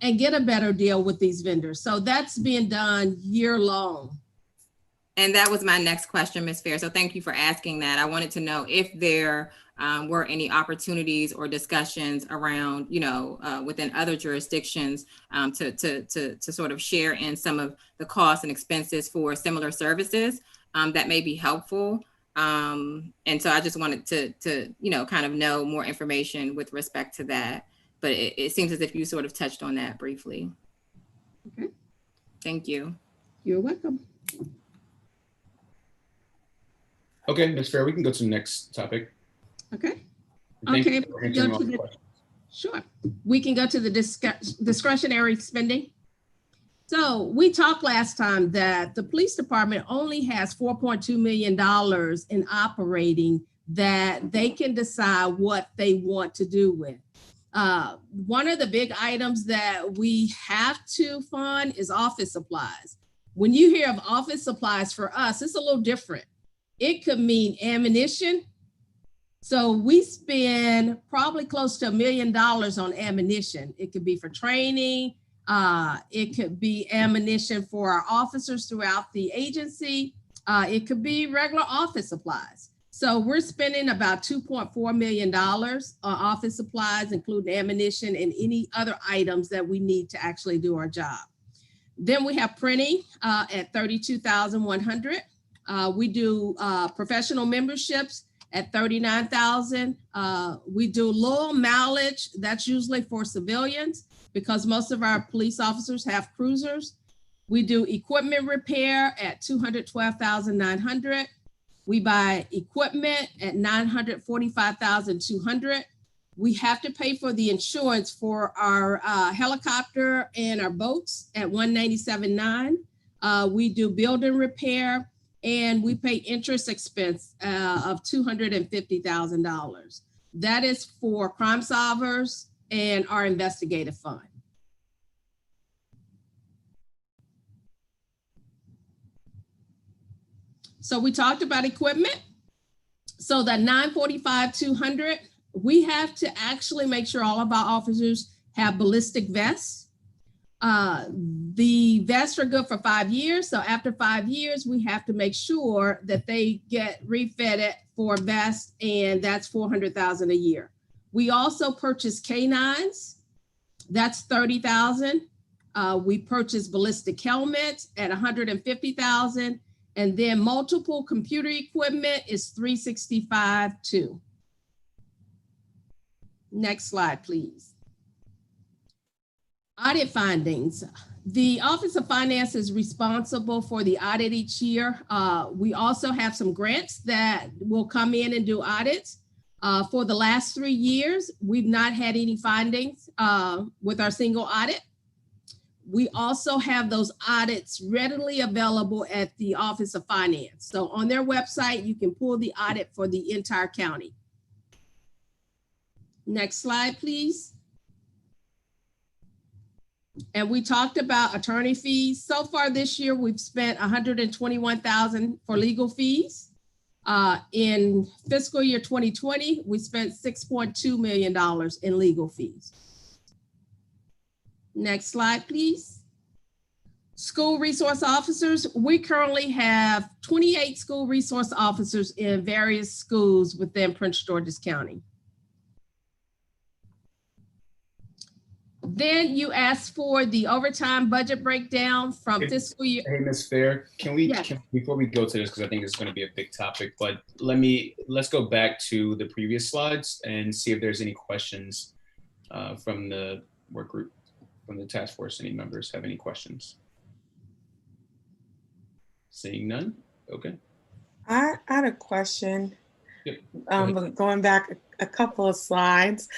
and get a better deal with these vendors. So that's being done year long.
And that was my next question, Ms. Fair. So thank you for asking that. I wanted to know if there were any opportunities or discussions around, within other jurisdictions to sort of share in some of the costs and expenses for similar services that may be helpful. And so I just wanted to kind of know more information with respect to that. But it seems as if you sort of touched on that briefly.
Okay.
Thank you.
You're welcome.
Okay, Ms. Fair, we can go to the next topic.
Okay.
Thank
Okay.
you for answering all the questions.
Sure. We can go to the discretionary spending. So we talked last time that the police department only has $4.2 million in operating that they can decide what they want to do with. One of the big items that we have to fund is office supplies. When you hear of office supplies for us, it's a little different. It could mean ammunition. So we spend probably close to $1 million on ammunition. It could be for training. It could be ammunition for our officers throughout the agency. It could be regular office supplies. So we're spending about $2.4 million on office supplies, including ammunition and any other items that we need to actually do our job. Then we have printing at $32,100. We do professional memberships at $39,000. We do low mileage. That's usually for civilians because most of our police officers have cruisers. We do equipment repair at $212,900. We buy equipment at $945,200. We have to pay for the insurance for our helicopter and our boats at $197,900. We do building repair and we pay interest expense of $250,000. That is for crime solvers and our investigative fund. So we talked about equipment. So that $945,200, we have to actually make sure all of our officers have ballistic vests. The vests are good for 5 years. So after 5 years, we have to make sure that they get refitted for vests, and that's $400,000 a year. We also purchase canines. That's $30,000. We purchase ballistic helmets at $150,000. And then multiple computer equipment is $365,000 too. Next slide, please. Audit findings. The Office of Finance is responsible for the audit each year. We also have some grants that will come in and do audits. For the last 3 years, we've not had any findings with our single audit. We also have those audits readily available at the Office of Finance. So on their website, you can pull the audit for the entire county. Next slide, please. And we talked about attorney fees. So far this year, we've spent $121,000 for legal fees. In fiscal year 2020, we spent $6.2 million in legal fees. Next slide, please. School resource officers. We currently have 28 school resource officers in various schools within Prince George's County. Then you asked for the overtime budget breakdown from fiscal year.
Hey, Ms. Fair, can we,
Yes.
before we go to this, because I think this is going to be a big topic, but let's go back to the previous slides and see if there's any questions from the work group, from the task force. Any members have any questions? Seeing none, okay.
I had a question.
Yep.
Going back a couple of slides.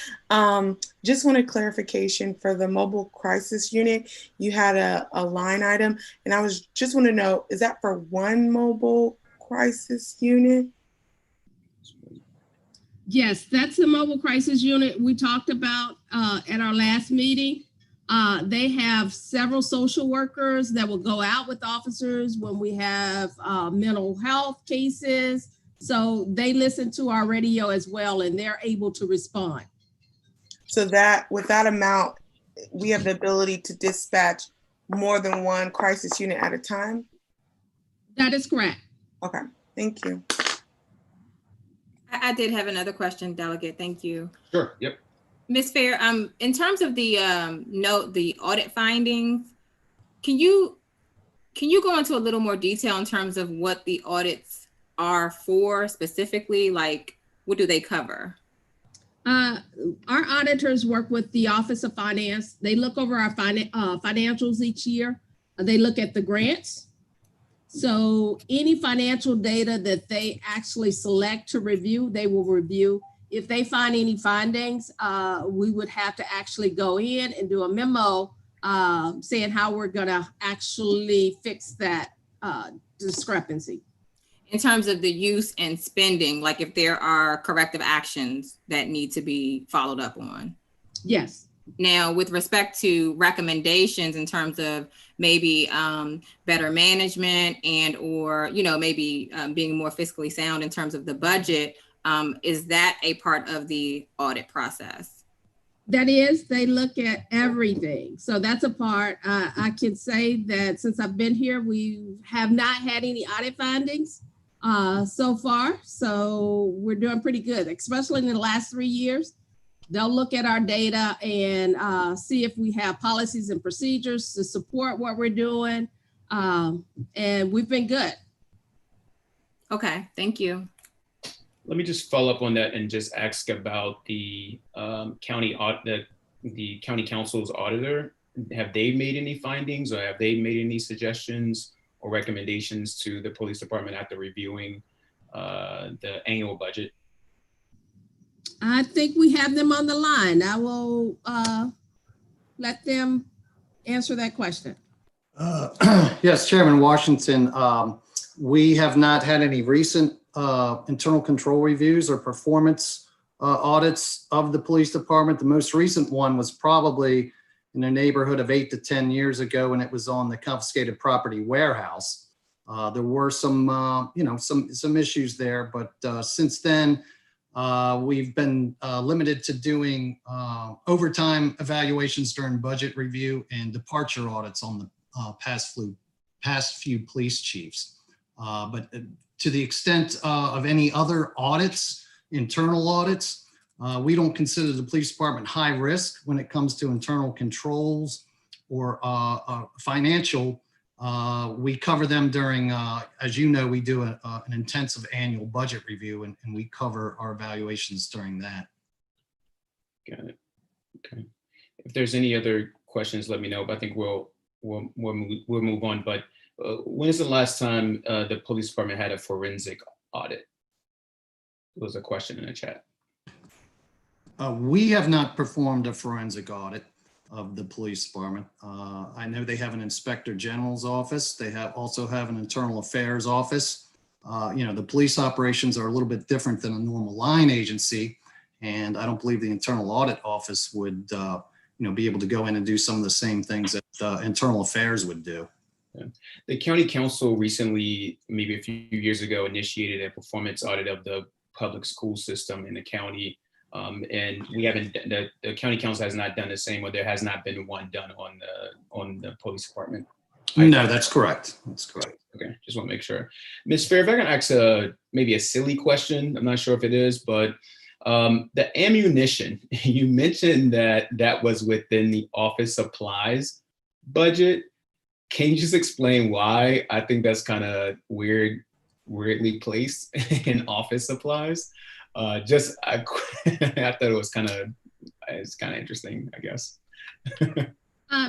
Just wanted clarification for the mobile crisis unit. You had a line item, and I was just want to know, is that for one mobile crisis unit?
Yes, that's the mobile crisis unit we talked about at our last meeting. They have several social workers that will go out with officers when we have mental health cases. So they listen to our radio as well, and they're able to respond.
So that with that amount, we have the ability to dispatch more than one crisis unit at a time?
That is correct.
Okay, thank you.
I did have another question, Delegate. Thank you.
Sure. Yep.
Ms. Fair, in terms of the the audit findings, can you go into a little more detail in terms of what the audits are for specifically? Like, what do they cover?
Our auditors work with the Office of Finance. They look over our financials each year. They look at the grants. So any financial data that they actually select to review, they will review. If they find any findings, we would have to actually go in and do a memo saying how we're gonna actually fix that discrepancy.
In terms of the use and spending, like if there are corrective actions that need to be followed up on?
Yes.
Now, with respect to recommendations in terms of maybe better management and or, maybe being more fiscally sound in terms of the budget, is that a part of the audit process?
That is, they look at everything. So that's a part. I can say that since I've been here, we have not had any audit findings so far. So we're doing pretty good, especially in the last 3 years. They'll look at our data and see if we have policies and procedures to support what we're doing. And we've been good.
Okay, thank you.
Let me just follow up on that and just ask about the county council's auditor. Have they made any findings or have they made any suggestions or recommendations to the police department after reviewing the annual budget?
I think we have them on the line. I will let them answer that question.
Yes, Chairman Washington, we have not had any recent internal control reviews or performance audits of the police department. The most recent one was probably in the neighborhood of 8 to 10 years ago, and it was on the confiscated property warehouse. There were some, some issues there, but since then, we've been limited to doing overtime evaluations during budget review and departure audits on the past few police chiefs. But to the extent of any other audits, internal audits, we don't consider the police department high risk when it comes to internal controls or financial. We cover them during, as you know, we do an intensive annual budget review, and we cover our evaluations during that.
Got it. Okay. If there's any other questions, let me know. But I think we'll move on. But when is the last time the police department had a forensic audit? There was a question in the chat.
We have not performed a forensic audit of the police department. I know they have an inspector general's office. They also have an internal affairs office. The police operations are a little bit different than a normal line agency. And I don't believe the internal audit office would, be able to go in and do some of the same things that internal affairs would do.
Yeah. The county council recently, maybe a few years ago, initiated a performance audit of the public school system in the county. And we haven't, the county council has not done the same, or there has not been one done on the police department.
No, that's correct. That's correct.
Okay, just want to make sure. Ms. Fair, if I can ask maybe a silly question, I'm not sure if it is, but the ammunition, you mentioned that was within the office supplies budget. Can you just explain why? I think that's kind of weirdly placed in office supplies. I thought it was kind of interesting, I guess.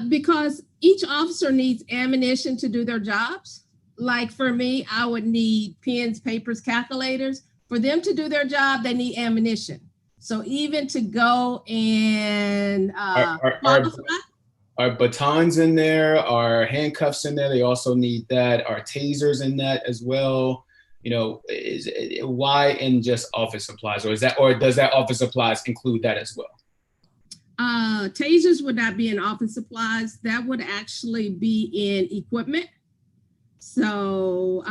Because each officer needs ammunition to do their jobs. Like for me, I would need pens, papers, calculators. For them to do their job, they need ammunition. So even to go and
are batons in there? Are handcuffs in there? They also need that. Are tasers in that as well? Why in just office supplies, or does that office supplies include that as well?
Tasers would not be in office supplies. That would actually be in equipment. So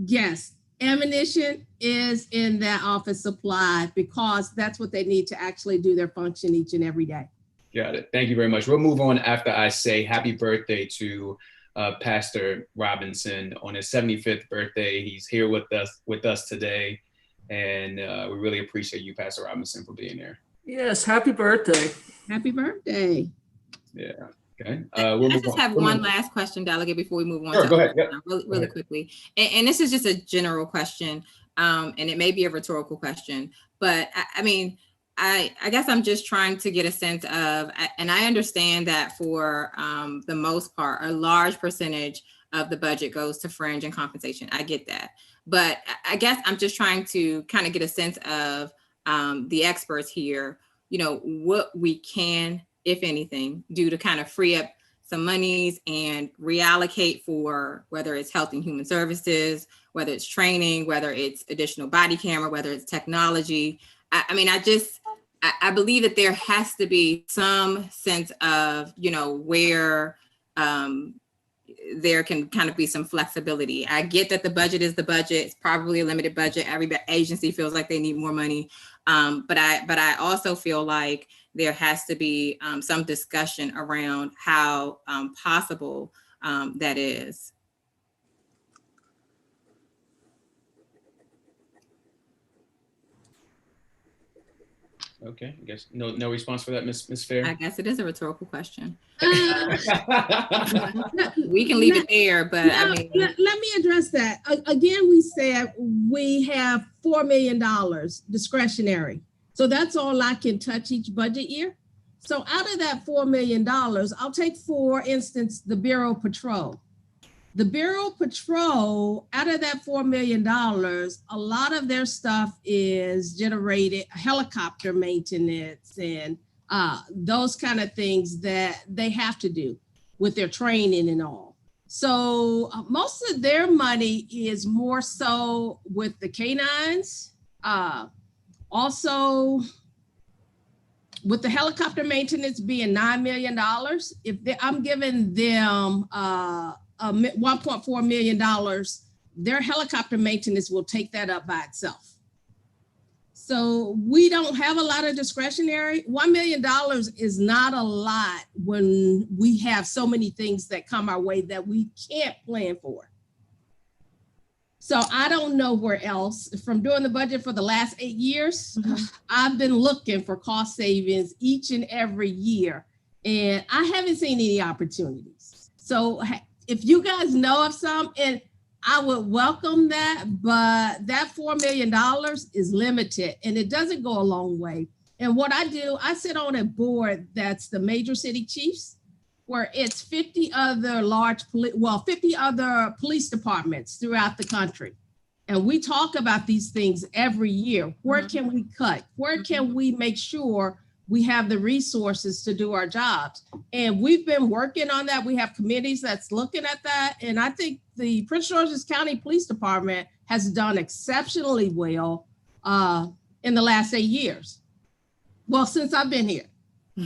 yes, ammunition is in that office supply because that's what they need to actually do their function each and every day.
Got it. Thank you very much. We'll move on after I say happy birthday to Pastor Robinson on his 75th birthday. He's here with us today, and we really appreciate you, Pastor Robinson, for being here.
Yes, happy birthday.
Happy birthday.
Yeah. Okay.
I just have one last question, Delegate, before we move on.
Sure, go ahead. Yep.
Really quickly. And this is just a general question, and it may be a rhetorical question, but I guess I'm just trying to get a sense of, and I understand that for the most part, a large percentage of the budget goes to fringe and compensation. I get that. But I guess I'm just trying to kind of get a sense of the experts here, what we can, if anything, do to kind of free up some monies and reallocate for whether it's health and human services, whether it's training, whether it's additional body camera, whether it's technology. I believe that there has to be some sense of, where there can kind of be some flexibility. I get that the budget is the budget. It's probably a limited budget. Every agency feels like they need more money. But I also feel like there has to be some discussion around how possible that is.
Okay, I guess no response for that, Ms. Fair.
I guess it is a rhetorical question. We can leave it there, but
let me address that. Again, we said we have $4 million discretionary. So that's all I can touch each budget year. So out of that $4 million, I'll take, for instance, the Bureau Patrol. The Bureau Patrol, out of that $4 million, a lot of their stuff is generated helicopter maintenance and those kind of things that they have to do with their training and all. So most of their money is more so with the canines. Also, with the helicopter maintenance being $9 million, I'm giving them $1.4 million, their helicopter maintenance will take that up by itself. So we don't have a lot of discretionary. $1 million is not a lot when we have so many things that come our way that we can't plan for. So I don't know where else. From doing the budget for the last 8 years, I've been looking for cost savings each and every year, and I haven't seen any opportunities. So if you guys know of some, and I would welcome that, but that $4 million is limited and it doesn't go a long way. And what I do, I sit on a board that's the major city chiefs, where it's 50 other 50 other police departments throughout the country. And we talk about these things every year. Where can we cut? Where can we make sure we have the resources to do our jobs? And we've been working on that. We have committees that's looking at that. And I think the Prince George's County Police Department has done exceptionally well in the last 8 years. Well, since I've been here.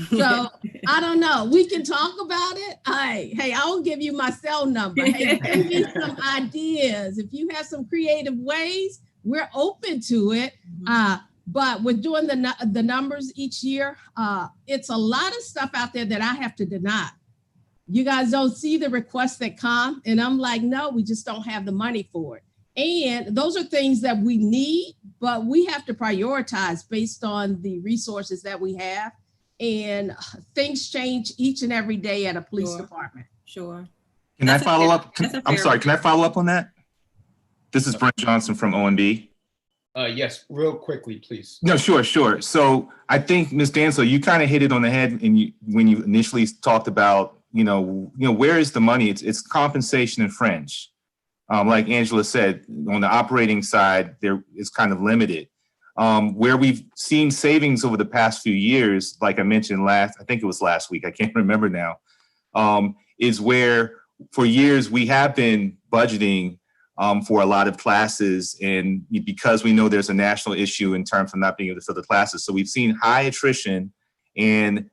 So I don't know. We can talk about it. Hey, I'll give you my cell number. Hey, give me some ideas. If you have some creative ways, we're open to it. But with doing the numbers each year, it's a lot of stuff out there that I have to deny. You guys don't see the requests that come, and I'm like, no, we just don't have the money for it. And those are things that we need, but we have to prioritize based on the resources that we have. And things change each and every day at a police department.
Sure.
Can I follow up? I'm sorry, can I follow up on that? This is Brent Johnson from OMB.
Yes, real quickly, please.
No, sure. So I think, Ms. Danslow, you kind of hit it on the head when you initially talked about, where is the money? It's compensation and fringe. Like Angela said, on the operating side, there is kind of limited. Where we've seen savings over the past few years, like I mentioned I think it was last week, I can't remember now, is where for years we have been budgeting for a lot of classes, and because we know there's a national issue in terms of not being able to fill the classes. So we've seen high attrition, and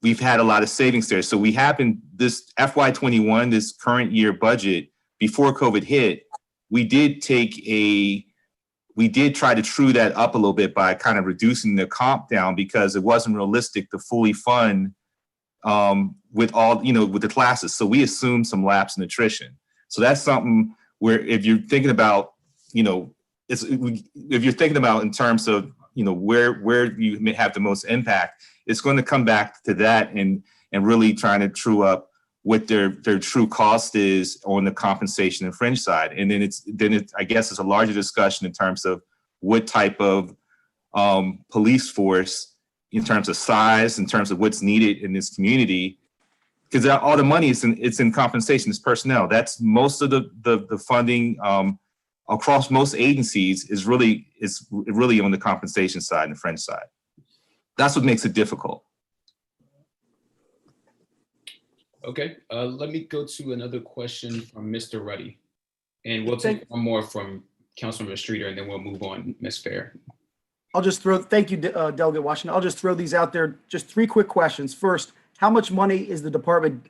we've had a lot of savings there. So we have been, this FY21, this current year budget, before COVID hit, we did try to true that up a little bit by kind of reducing the comp down, because it wasn't realistic to fully fund with all, with the classes. So we assume some lapse in attrition. So that's something where if you're thinking about, if you're thinking about in terms of, where you may have the most impact, it's going to come back to that and really trying to true up what their true cost is on the compensation and fringe side. And then I guess it's a larger discussion in terms of what type of police force, in terms of size, in terms of what's needed in this community, because all the money it's in compensation, it's personnel. That's most of the funding across most agencies is really on the compensation side and the fringe side. That's what makes it difficult.
Okay, let me go to another question from Mr. Ruddy. And we'll take one more from Councilmember Streeter, and then we'll move on, Ms. Fair.
I'll just thank you, Delegate Washington. I'll just throw these out there. Just 3 quick questions. First, how much money is the department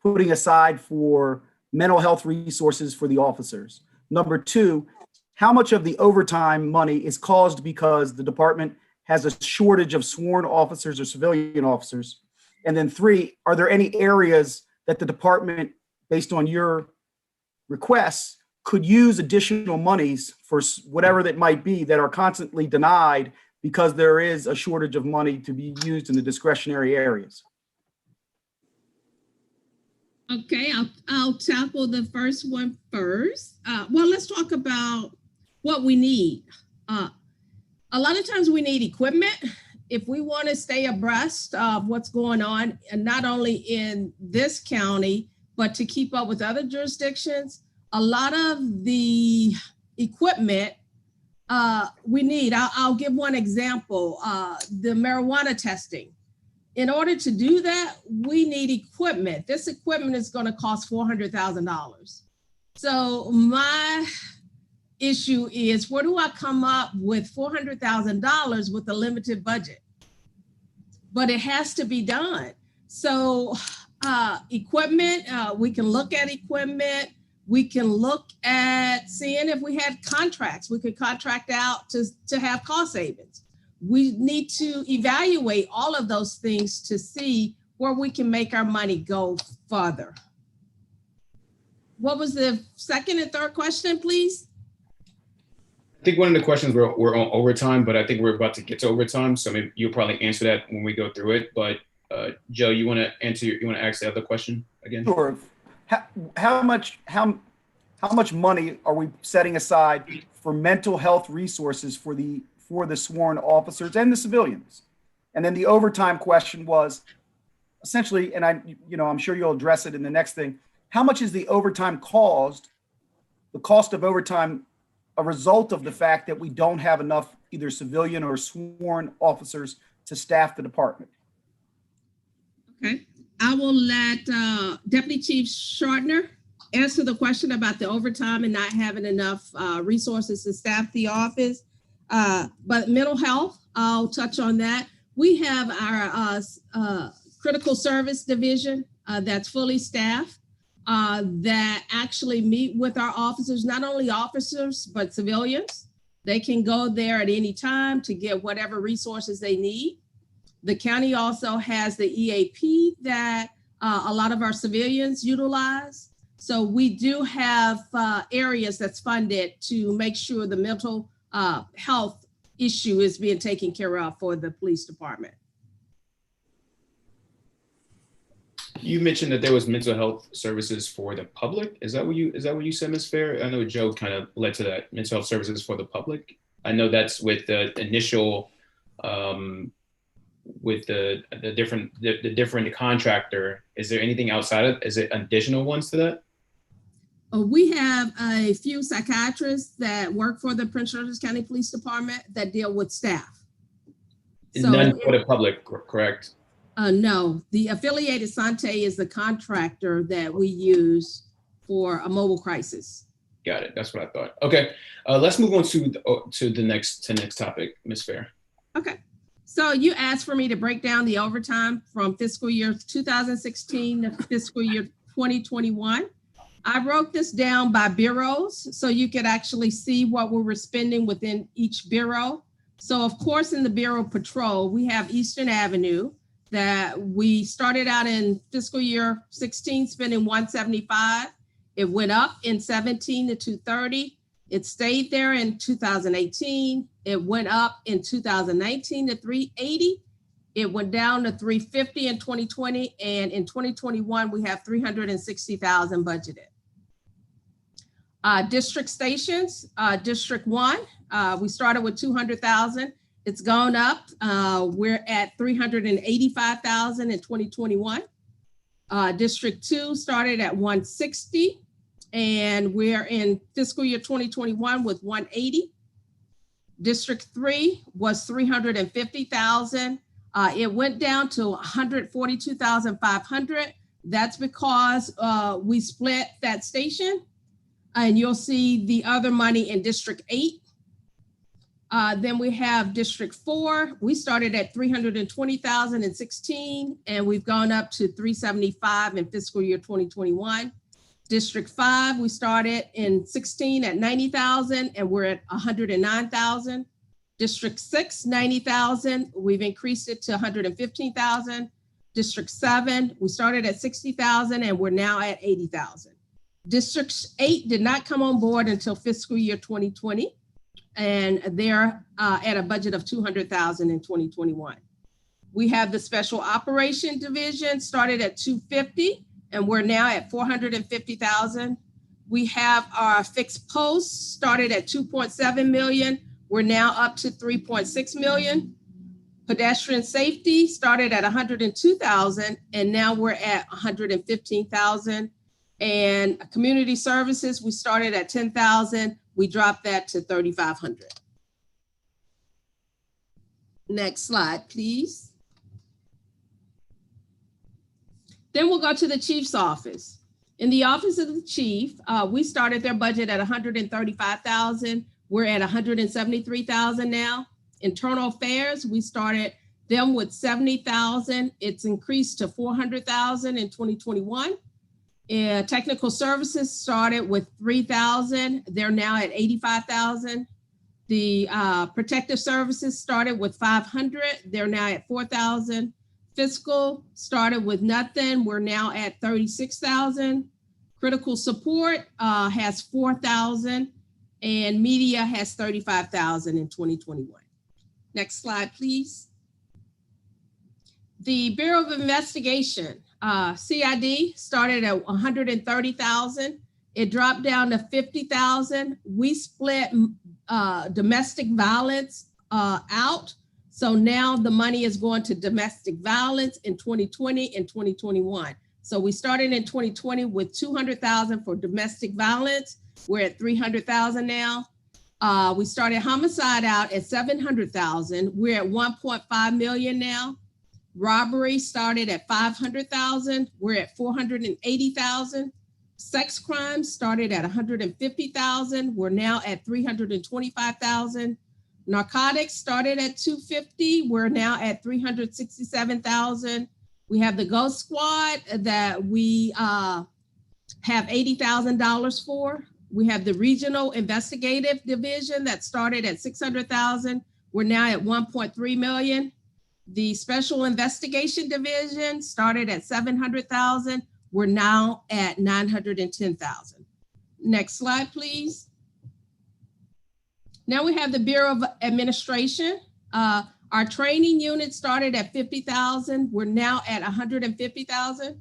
putting aside for mental health resources for the officers? Number 2, how much of the overtime money is caused because the department has a shortage of sworn officers or civilian officers? And then 3, are there any areas that the department, based on your requests, could use additional monies for whatever that might be that are constantly denied because there is a shortage of money to be used in the discretionary areas?
Okay, I'll tackle the first one first. Well, let's talk about what we need. A lot of times we need equipment. If we want to stay abreast of what's going on, and not only in this county, but to keep up with other jurisdictions, a lot of the equipment we need. I'll give one example, the marijuana testing. In order to do that, we need equipment. This equipment is going to cost $400,000. So my issue is, where do I come up with $400,000 with a limited budget? But it has to be done. So equipment, we can look at equipment. We can look at seeing if we had contracts. We could contract out to have cost savings. We need to evaluate all of those things to see where we can make our money go further. What was the second and third question, please?
I think one of the questions were on overtime, but I think we're about to get to overtime. So maybe you'll probably answer that when we go through it. But Joe, you want to ask the other question again?
Sure. How much money are we setting aside for mental health resources for the sworn officers and the civilians? And then the overtime question was essentially, and I'm sure you'll address it in the next thing. How much is the overtime caused? The cost of overtime, a result of the fact that we don't have enough either civilian or sworn officers to staff the department?
Okay, I will let Deputy Chief Shortner answer the question about the overtime and not having enough resources to staff the office. But mental health, I'll touch on that. We have our critical service division that's fully staffed that actually meet with our officers, not only officers, but civilians. They can go there at any time to get whatever resources they need. The county also has the EAP that a lot of our civilians utilize. So we do have areas that's funded to make sure the mental health issue is being taken care of for the police department.
You mentioned that there was mental health services for the public. Is that what you said, Ms. Fair? I know Joe kind of led to that, mental health services for the public. I know that's with the initial, with the different contractor. Is there anything outside of? Is it additional ones to that?
We have a few psychiatrists that work for the Prince George's County Police Department that deal with staff.
So, none for the public, correct?
No, the affiliated Sante is the contractor that we use for a mobile crisis.
Got it. That's what I thought. Okay, let's move on to the next topic, Ms. Fair.
Okay, so you asked for me to break down the overtime from fiscal year 2016 to fiscal year 2021. I broke this down by bureaus so you could actually see what we were spending within each bureau. So of course, in the Bureau Patrol, we have Eastern Avenue. that we started out in fiscal year 16 spending 175. It went up in 17 to 230. It stayed there in 2018. It went up in 2019 to 380. It went down to 350 in 2020. And in 2021, we have 360,000 budgeted. District stations, District 1, we started with 200,000. It's gone up. We're at 385,000 in 2021. District 2 started at 160, and we're in fiscal year 2021 with 180. District 3 was 350,000. It went down to 142,500. That's because we split that station, and you'll see the other money in District 8. Then we have District 4. We started at 320,016, and we've gone up to 375 in fiscal year 2021. District 5, we started in 16 at 90,000, and we're at 109,000. District 6, 90,000. We've increased it to 115,000. District 7, we started at 60,000, and we're now at 80,000. District 8 did not come on board until fiscal year 2020. And they're at a budget of 200,000 in 2021. We have the Special Operation Division started at 250, and we're now at 450,000. We have our fixed posts started at 2.7 million. We're now up to 3.6 million. Pedestrian safety started at 102,000, and now we're at 115,000. And community services, we started at 10,000. We dropped that to 3,500. Next slide, please. Then we'll go to the chief's office. In the office of the chief, we started their budget at 135,000. We're at 173,000 now. Internal affairs, we started them with 70,000. It's increased to 400,000 in 2021. Technical services started with 3,000. They're now at 85,000. The protective services started with 500. They're now at 4,000. Fiscal started with nothing. We're now at 36,000. Critical support has 4,000, and media has 35,000 in 2021. Next slide, please. The Bureau of Investigation, CID started at 130,000. It dropped down to 50,000. We split domestic violence out. So now the money is going to domestic violence in 2020 and 2021. So we started in 2020 with 200,000 for domestic violence. We're at 300,000 now. We started homicide out at 700,000. We're at 1.5 million now. Robbery started at 500,000. We're at 480,000. Sex crimes started at 150,000. We're now at 325,000. Narcotics started at 250. We're now at 367,000. We have the Ghost Squad that we have $80,000 for. We have the Regional Investigative Division that started at 600,000. We're now at 1.3 million. The Special Investigation Division started at 700,000. We're now at 910,000. Next slide, please. Now we have the Bureau of Administration. Our training unit started at 50,000. We're now at 150,000.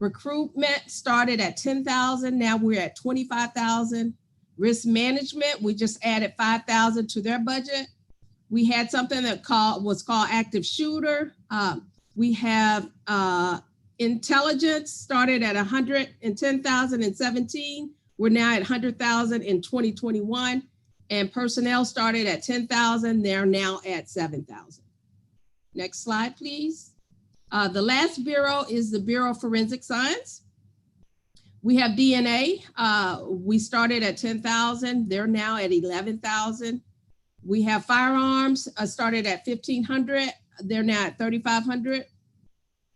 Recruitment started at 10,000. Now we're at 25,000. Risk management, we just added 5,000 to their budget. We had something that was called active shooter. We have intelligence started at 110,000 in 17. We're now at 100,000 in 2021. And personnel started at 10,000. They're now at 7,000. Next slide, please. The last bureau is the Bureau of Forensic Science. We have DNA. We started at 10,000. They're now at 11,000. We have firearms started at 1,500. They're now at 3,500.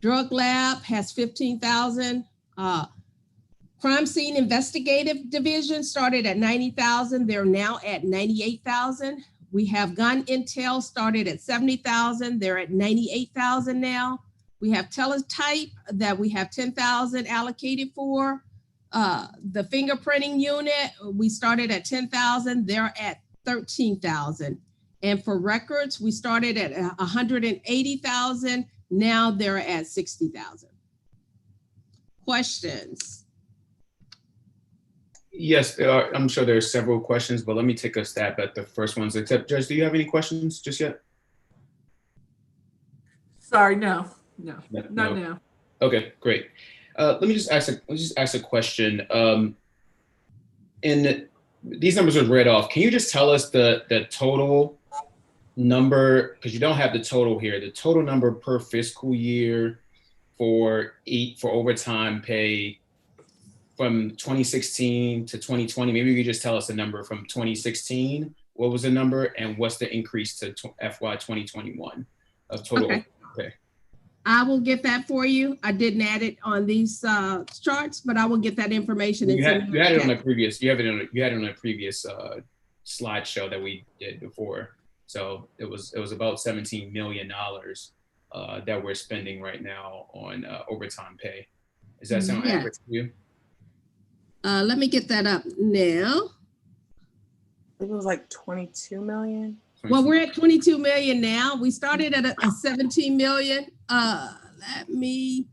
Drug lab has 15,000. Crime Scene Investigative Division started at 90,000. They're now at 98,000. We have Gun Intel started at 70,000. They're at 98,000 now. We have teletype that we have 10,000 allocated for. The fingerprinting unit, we started at 10,000, they're at 13,000. And for records, we started at 180,000, now they're at 60,000. Questions?
Yes, I'm sure there are several questions, but let me take a stab at the first ones. Except, Judge, do you have any questions just yet?
Sorry, no, not
No.
now.
Okay, great. Let me just ask a question. And these numbers are read off. Can you just tell us the total number, because you don't have the total here, the total number per fiscal year for overtime pay from 2016 to 2020? Maybe you could just tell us the number from 2016. What was the number, and what's the increase to FY 2021 of total pay?
I will get that for you. I didn't add it on these charts, but I will get that information.
You had it on a previous. You had it on a previous slideshow that we did before. So it was about $17 million that we're spending right now on overtime pay. Does that sound accurate to you?
Let me get that up now.
It was like 22 million.
Well, we're at 22 million now. We started at a 17 million. Let me.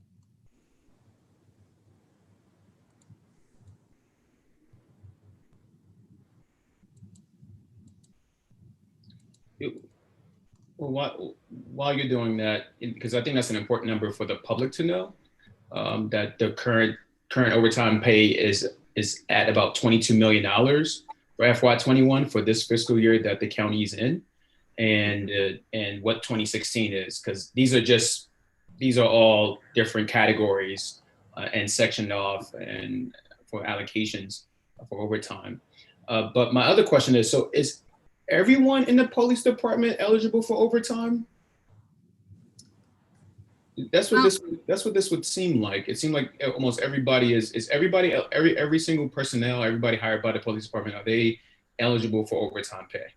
Well, while you're doing that, because I think that's an important number for the public to know, that the current overtime pay is at about $22 million for FY21 for this fiscal year that the county is in, and what 2016 is, because these are all different categories and sectioned off and for allocations for overtime. But my other question is, so is everyone in the police department eligible for overtime? That's what this would seem like. It seemed like almost everybody is everybody, every single personnel, everybody hired by the police department, are they eligible for overtime pay?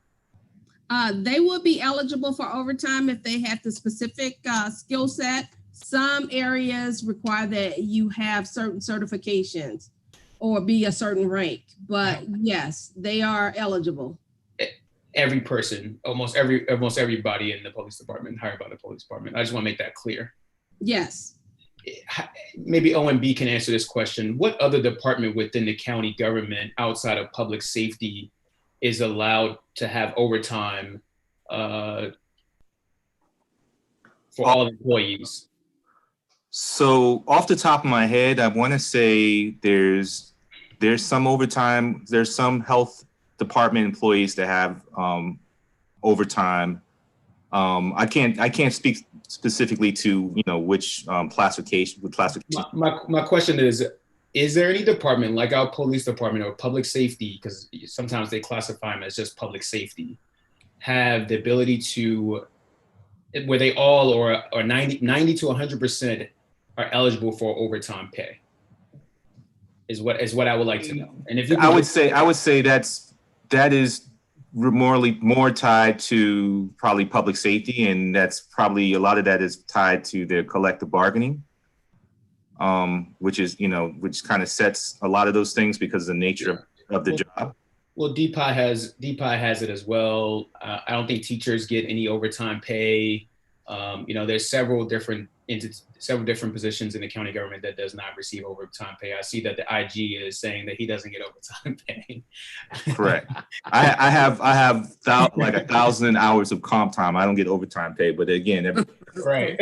They would be eligible for overtime if they had the specific skill set. Some areas require that you have certain certifications or be a certain rank, but yes, they are eligible.
Every person, almost everybody in the police department hired by the police department. I just want to make that clear.
Yes.
Maybe OMB can answer this question. What other department within the county government outside of public safety is allowed to have overtime for all employees?
So off the top of my head, I want to say there's some overtime. There's some health department employees that have overtime. I can't speak specifically to which classification.
My question is there any department like our police department or public safety, because sometimes they classify them as just public safety, have the ability to, where they all or 90 to 100% are eligible for overtime pay? Is what I would like to know. And if you
I would say that is more tied to probably public safety, and that's probably a lot of that is tied to their collective bargaining, which kind of sets a lot of those things because of the nature of the job.
Well, DPI has it as well. I don't think teachers get any overtime pay. There's several different positions in the county government that does not receive overtime pay. I see that the IG is saying that he doesn't get overtime pay.
Correct. I have like 1,000 hours of comp time. I don't get overtime pay, but again,
right.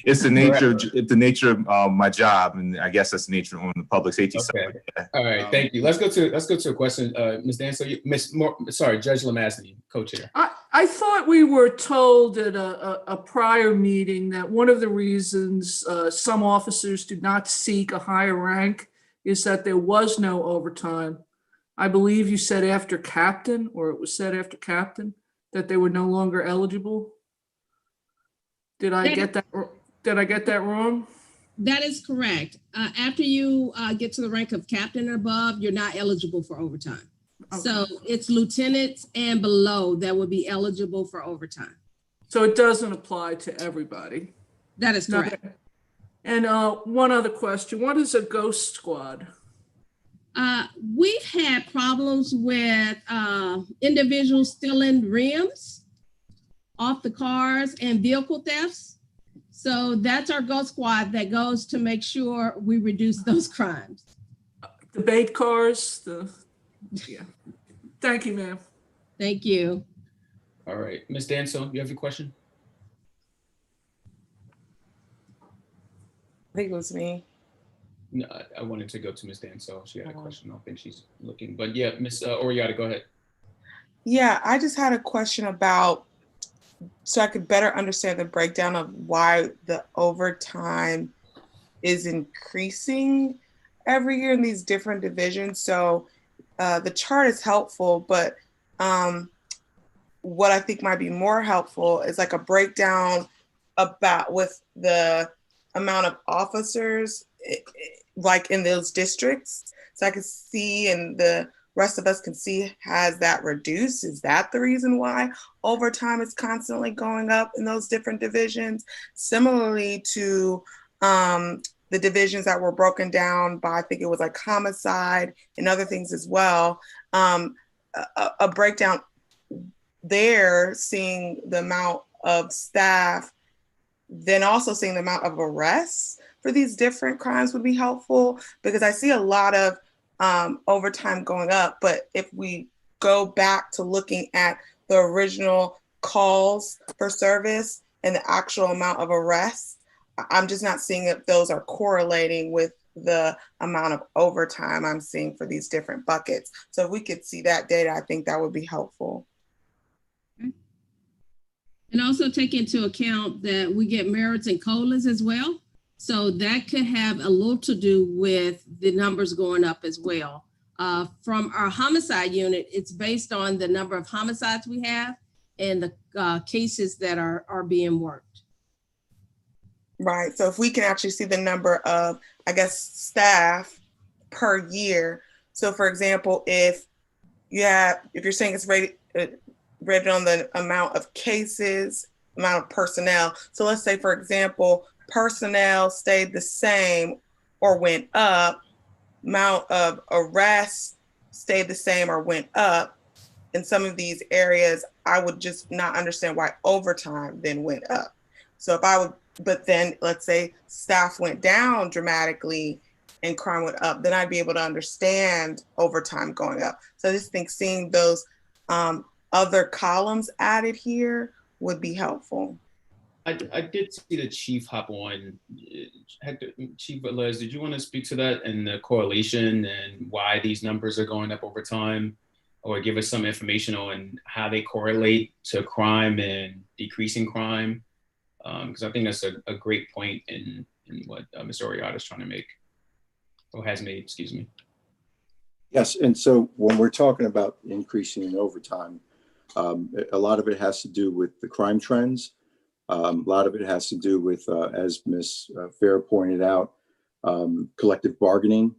It's the nature of my job, and I guess that's the nature on the public safety side.
All right, thank you. Let's go to a question, Ms. Dan. So, Judge Lamazny, co-chair.
I thought we were told at a prior meeting that one of the reasons some officers do not seek a higher rank is that there was no overtime. I believe you said after captain, or it was said after captain, that they were no longer eligible. Did I get that wrong?
That is correct. After you get to the rank of captain or above, you're not eligible for overtime. Okay. So it's lieutenants and below that would be eligible for overtime.
So it doesn't apply to everybody.
That is correct.
Okay. And one other question, what is a ghost squad?
We've had problems with individuals stealing rims off the cars and vehicle thefts. So that's our ghost squad that goes to make sure we reduce those crimes.
Debate cars, yeah. Thank you, ma'am.
Thank you.
All right, Ms. Danso, you have a question?
I think it was me.
No, I wanted to go to Ms. Danso. She had a question. I don't think she's looking, but yeah, Ms. Oriata, go ahead.
Yeah, I just had a question about, so I could better understand the breakdown of why the overtime is increasing every year in these different divisions. So the chart is helpful, but what I think might be more helpful is like a breakdown about with the amount of officers like in those districts. So I can see, and the rest of us can see, has that reduced? Is that the reason why overtime is constantly going up in those different divisions? Similarly to the divisions that were broken down by, I think it was like homicide and other things as well. A breakdown there, seeing the amount of staff, then also seeing the amount of arrests for these different crimes would be helpful, because I see a lot of overtime going up. But if we go back to looking at the original calls for service and the actual amount of arrests, I'm just not seeing if those are correlating with the amount of overtime I'm seeing for these different buckets. So if we could see that data, I think that would be helpful.
And also take into account that we get merits and COLAs as well. So that could have a little to do with the numbers going up as well. From our homicide unit, it's based on the number of homicides we have and the cases that are being worked.
Right. So if we can actually see the number of, I guess, staff per year. So for example, if you're saying it's rated on the amount of cases, amount of personnel. So let's say, for example, personnel stayed the same or went up, amount of arrests stayed the same or went up. In some of these areas, I would just not understand why overtime then went up. So but then let's say staff went down dramatically and crime went up, then I'd be able to understand overtime going up. So I just think seeing those other columns added here would be helpful.
I did see the chief hop on. Chief Les, did you want to speak to that and the correlation and why these numbers are going up over time, or give us some information on how they correlate to crime and decreasing crime? Because I think that's a great point in what Ms. Oriata is trying to make, or has made, excuse me.
Yes, and so when we're talking about increasing in overtime, a lot of it has to do with the crime trends. A lot of it has to do with, as Ms. Fair pointed out, collective bargaining,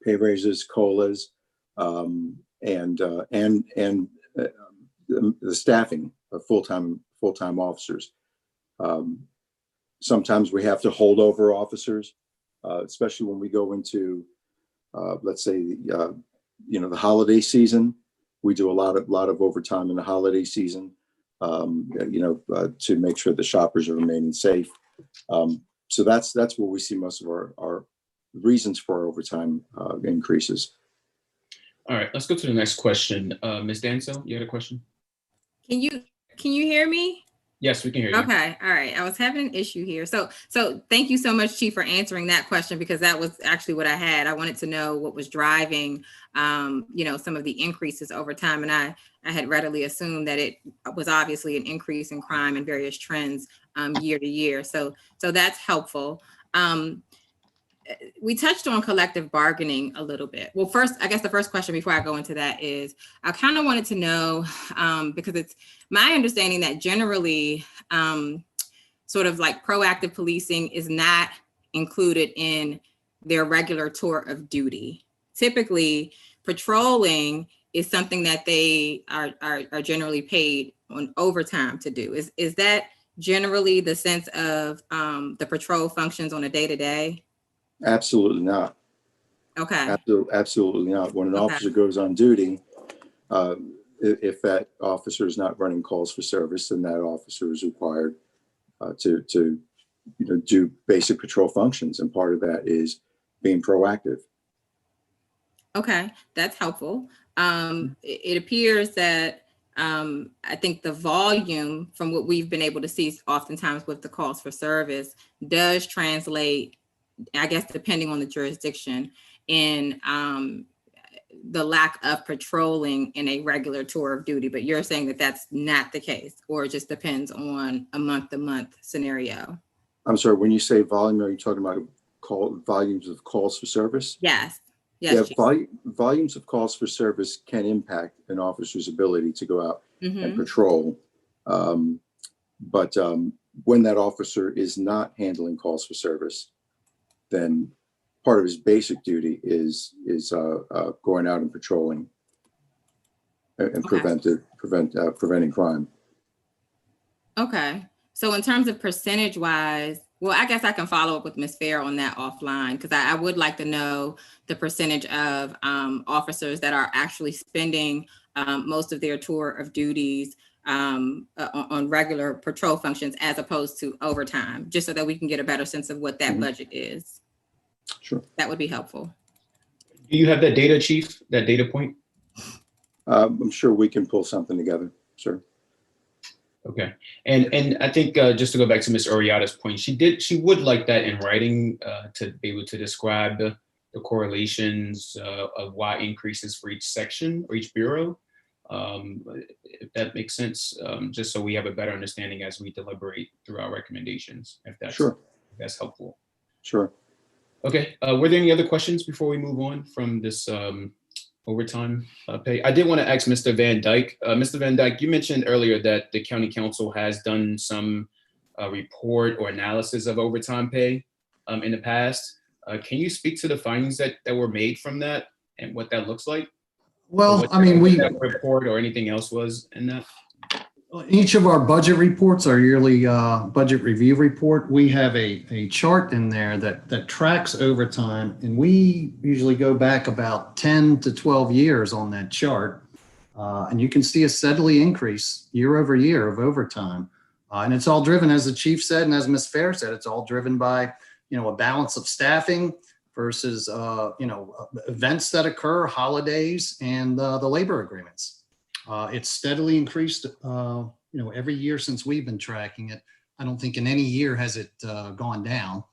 pay raises, COLAs, and the staffing of full-time officers. Sometimes we have to hold over officers, especially when we go into, let's say, the holiday season. We do a lot of overtime in the holiday season, to make sure the shoppers are remaining safe. So that's where we see most of our reasons for our overtime increases.
All right, let's go to the next question. Ms. Danso, you had a question?
Can you hear me?
Yes, we can hear you.
Okay, all right. I was having an issue here. So thank you so much, Chief, for answering that question, because that was actually what I had. I wanted to know what was driving, some of the increases over time. And I had readily assumed that it was obviously an increase in crime and various trends year to year. So that's helpful. We touched on collective bargaining a little bit. Well, first, I guess the first question before I go into that is, I kind of wanted to know, because it's my understanding that generally sort of like proactive policing is not included in their regular tour of duty. Typically, patrolling is something that they are generally paid on overtime to do. Is that generally the sense of the patrol functions on a day-to-day?
Absolutely not.
Okay.
Absolutely not. When an
Okay.
officer goes on duty, if that officer is not running calls for service, then that officer is required to do basic patrol functions, and part of that is being proactive.
Okay, that's helpful. It appears that I think the volume from what we've been able to see oftentimes with the calls for service does translate, I guess, depending on the jurisdiction, in the lack of patrolling in a regular tour of duty. But you're saying that that's not the case, or it just depends on a month-to-month scenario?
I'm sorry, when you say volume, are you talking about volumes of calls for service?
Yes. Yes.
Yeah, volumes of calls for service can impact an officer's ability to go out and patrol. But when that officer is not handling calls for service, then part of his basic duty is going out and patrolling and preventing crime.
Okay. So in terms of percentage wise, well, I guess I can follow up with Ms. Fair on that offline, because I would like to know the percentage of officers that are actually spending most of their tour of duties on regular patrol functions as opposed to overtime, just so that we can get a better sense of what that budget is.
Sure.
That would be helpful.
Do you have that data, Chief, that data point?
I'm sure we can pull something together, sir.
Okay. And I think just to go back to Ms. Oriata's point, she would like that in writing to be able to describe the correlations of why increases for each section or each bureau. If that makes sense, just so we have a better understanding as we deliberate through our recommendations, if that's helpful.
Sure.
Okay. Were there any other questions before we move on from this overtime pay? I did want to ask Mr. Van Dyke. Mr. Van Dyke, you mentioned earlier that the county council has done some report or analysis of overtime pay in the past. Can you speak to the findings that were made from that and what that looks like?
Well,
What
I mean,
that report or anything else was in that?
Each of our budget reports, our yearly budget review report, we have a chart in there that tracks overtime, and we usually go back about 10 to 12 years on that chart. And you can see a steadily increase year over year of overtime. And it's all driven, as the chief said, and as Ms. Fair said, it's all driven by, a balance of staffing versus, events that occur, holidays, and the labor agreements. It's steadily increased, every year since we've been tracking it. I don't think in any year has it gone down.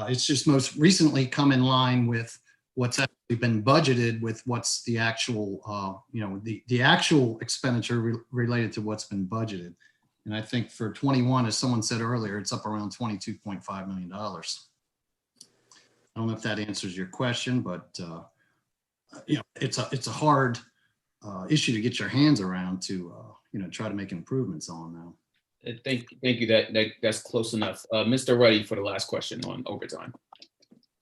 It's just most recently come in line with what's actually been budgeted with what's the actual, the actual expenditure related to what's been budgeted. And I think for 21, as someone said earlier, it's up around $22.5 million. I don't know if that answers your question, but it's a hard issue to get your hands around to try to make improvements on now.
Thank you. That's close enough. Mr. Ruddy for the last question on overtime.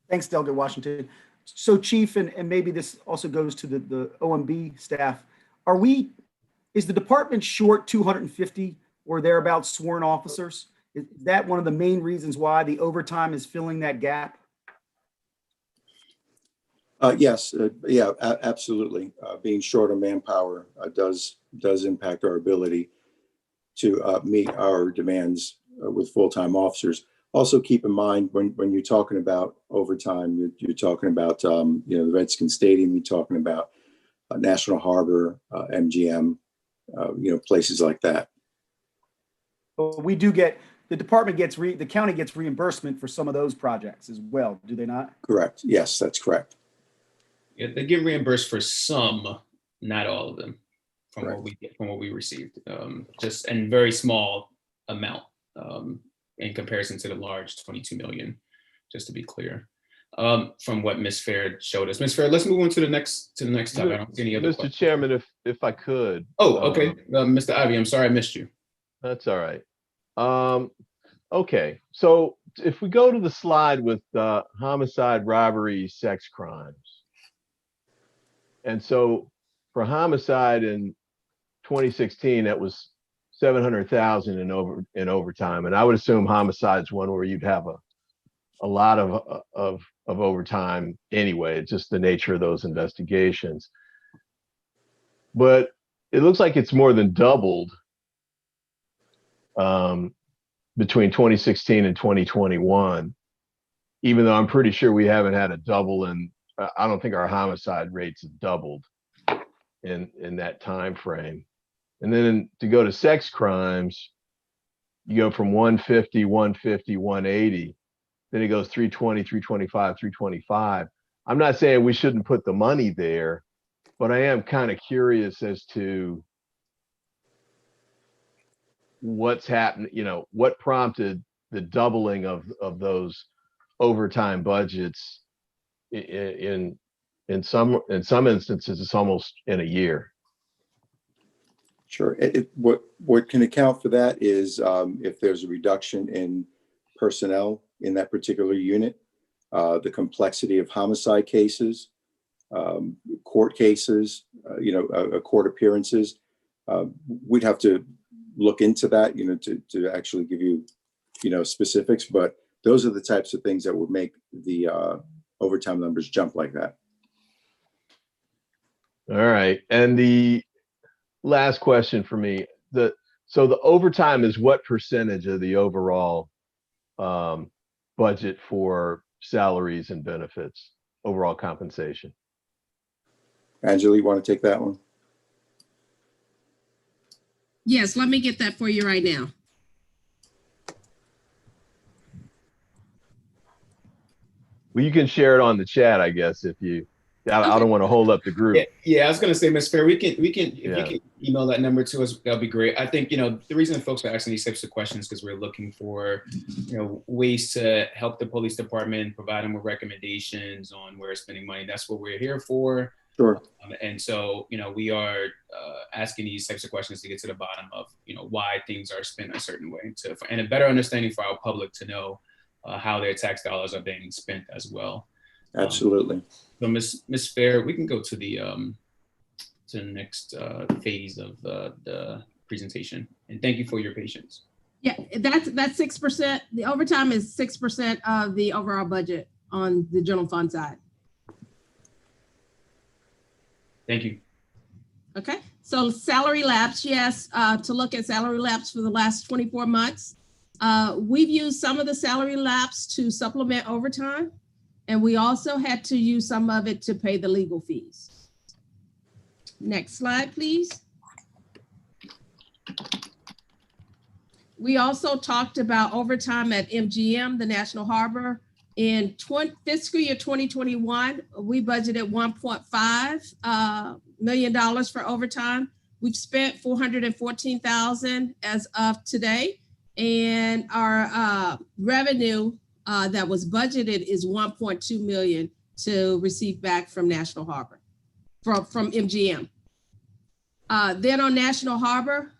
Thanks, Delegate Washington. So, Chief, and maybe this also goes to the OMB staff. Is the department short 250 or thereabouts sworn officers? Is that one of the main reasons why the overtime is filling that gap?
Yes, absolutely. Being short on manpower does impact our ability to meet our demands with full-time officers. Also, keep in mind when you're talking about overtime, you're talking about the Redskin Stadium. You're talking about National Harbor, MGM, places like that.
But we do get the county gets reimbursement for some of those projects as well, do they not?
Correct. Yes, that's correct.
Yeah, they get reimbursed for some, not all of them, from
Correct.
what we received. Just in very small amount in comparison to the large 22 million. Just to be clear, from what Ms. Fair showed us. Ms. Fair, let's move on to the next topic. I don't see any other
Mr.
questions.
Chairman, if I could.
Oh, okay. Mr. Ivy, I'm sorry I missed you.
That's all right. Okay, so if we go to the slide with homicide, robbery, sex crimes. And so for homicide in 2016, that was 700,000 in overtime, and I would assume homicide's one where you'd have a lot of overtime anyway. It's just the nature of those investigations. But it looks like it's more than doubled between 2016 and 2021, even though I'm pretty sure we haven't had a double, and I don't think our homicide rates have doubled in that time frame. And then to go to sex crimes, you go from 150, 150, 180, then it goes 320, 325, 325. I'm not saying we shouldn't put the money there, but I am kind of curious as to what's happened, what prompted the doubling of those overtime budgets. In some instances, it's almost in a year.
Sure. What can account for that is if there's a reduction in personnel in that particular unit, the complexity of homicide cases, court cases, court appearances. We'd have to look into that, to actually give you, specifics. But those are the types of things that would make the overtime numbers jump like that.
All right. And the last question for me, so the overtime is what percentage of the overall budget for salaries and benefits, overall compensation?
Angela, you want to take that one?
Yes, let me get that for you right now.
Well, you can share it on the chat, I guess, if you. I don't want to hold up the group.
Yeah, I was going to say, Ms. Fair, if you can email that number to us, that'll be great. I think, the reason folks are asking these types of questions because we're looking for, ways to help the police department, provide them with recommendations on where it's spending money. That's what we're here for.
Sure.
And so, we are asking these types of questions to get to the bottom of, why things are spent a certain way, and a better understanding for our public to know how their tax dollars are being spent as well.
Absolutely.
So Ms. Fair, we can go to the next phase of the presentation. And thank you for your patience.
Yeah, that's 6%. The overtime is 6% of the overall budget on the general fund side.
Thank you.
Okay, so salary lapse, yes, to look at salary lapse for the last 24 months. We've used some of the salary lapse to supplement overtime, and we also had to use some of it to pay the legal fees. Next slide, please. We also talked about overtime at MGM, the National Harbor. In fiscal year 2021, we budgeted $1.5 million for overtime. We've spent $414,000 as of today, and our revenue that was budgeted is $1.2 million to receive back from National Harbor, from MGM. Then on National Harbor,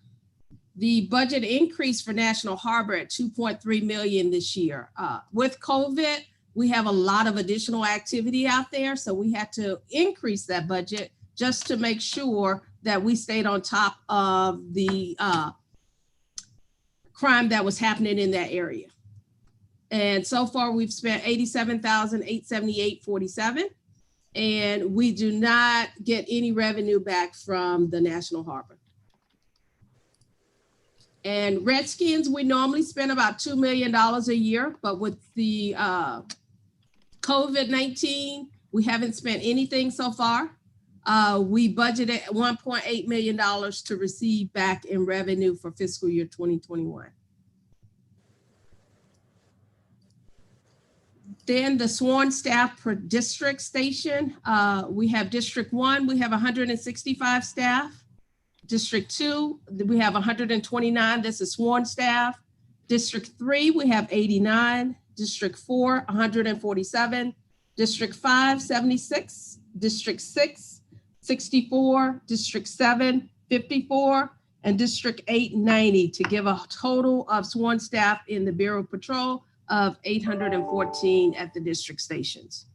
the budget increased for National Harbor at $2.3 million this year. With COVID, we have a lot of additional activity out there, so we had to increase that budget just to make sure that we stayed on top of the crime that was happening in that area. And so far, we've spent $87,878.47, and we do not get any revenue back from the National Harbor. And Redskins, we normally spend about $2 million a year, but with the COVID-19, we haven't spent anything so far. We budgeted $1.8 million to receive back in revenue for fiscal year 2021. Then the sworn staff per district station, we have District 1, we have 165 staff. District 2, we have 129, this is sworn staff. District 3, we have 89. District 4, 147. District 5, 76. District 6, 64. District 7, 54. And District 8, 90, to give a total of sworn staff in the Bureau of Patrol of 814 at the district stations.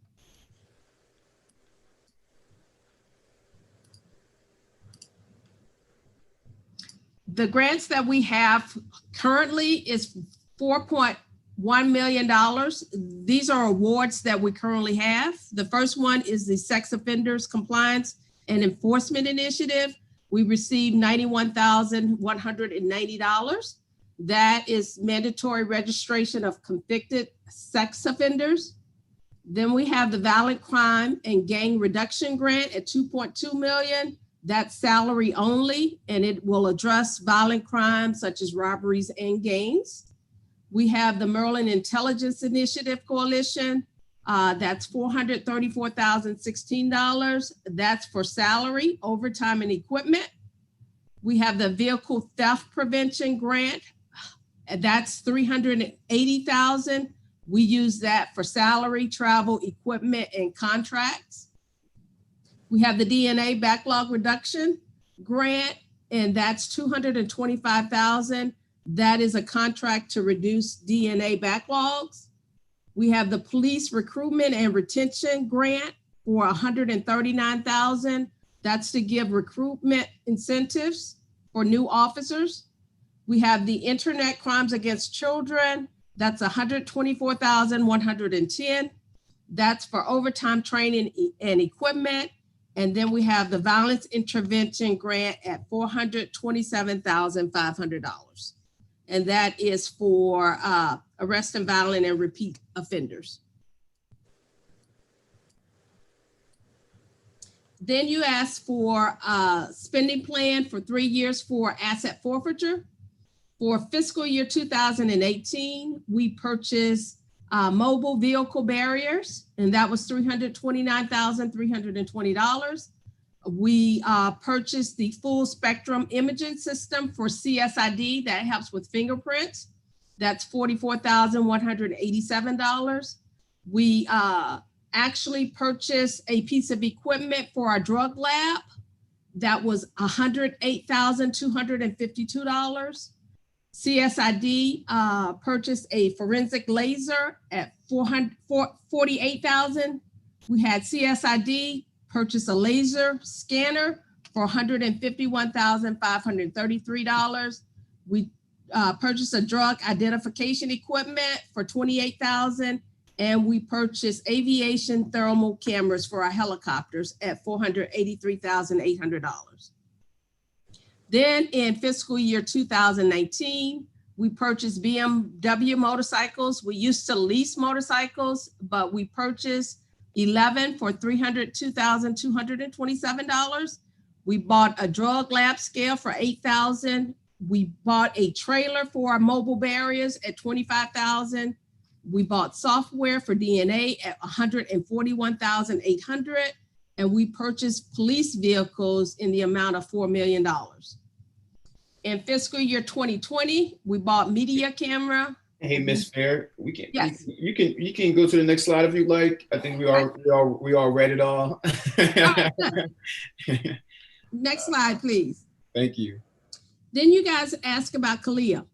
The grants that we have currently is $4.1 million. These are awards that we currently have. The first one is the Sex Offenders Compliance and Enforcement Initiative. We received $91,190. That is mandatory registration of convicted sex offenders. Then we have the Violent Crime and Gang Reduction Grant at $2.2 million. That's salary only, and it will address violent crimes such as robberies and gangs. We have the Maryland Intelligence Initiative Coalition. That's $434,016. That's for salary, overtime, and equipment. We have the Vehicle Theft Prevention Grant. That's $380,000. We use that for salary, travel, equipment, and contracts. We have the DNA Backlog Reduction Grant, and that's $225,000. That is a contract to reduce DNA backlogs. We have the Police Recruitment and Retention Grant for $139,000. That's to give recruitment incentives for new officers. We have the Internet Crimes Against Children. That's $124,110. That's for overtime training and equipment. And then we have the Violence Intervention Grant at $427,500. And that is for arrest and violent and repeat offenders. Then you asked for a spending plan for 3 years for asset forfeiture. For fiscal year 2018, we purchased mobile vehicle barriers, and that was $329,320. We purchased the full spectrum imaging system for CSID that helps with fingerprints. That's $44,187. We actually purchased a piece of equipment for our drug lab. That was $108,252. CSID purchased a forensic laser at $48,000. We had CSID purchase a laser scanner for $151,533. We purchased a drug identification equipment for $28,000, and we purchased aviation thermal cameras for our helicopters at $483,800. Then in fiscal year 2019, we purchased BMW motorcycles. We used to lease motorcycles, but we purchased 11 for $302,227. We bought a drug lab scale for $8,000. We bought a trailer for our mobile barriers at $25,000. We bought software for DNA at $141,800. And we purchased police vehicles in the amount of $4 million. In fiscal year 2020, we bought media camera.
Hey, Ms. Fair, we can.
Yes.
You can go to the next slide if you'd like. I think we all read it all.
Next slide, please.
Thank you.
Then you guys asked about CALEA.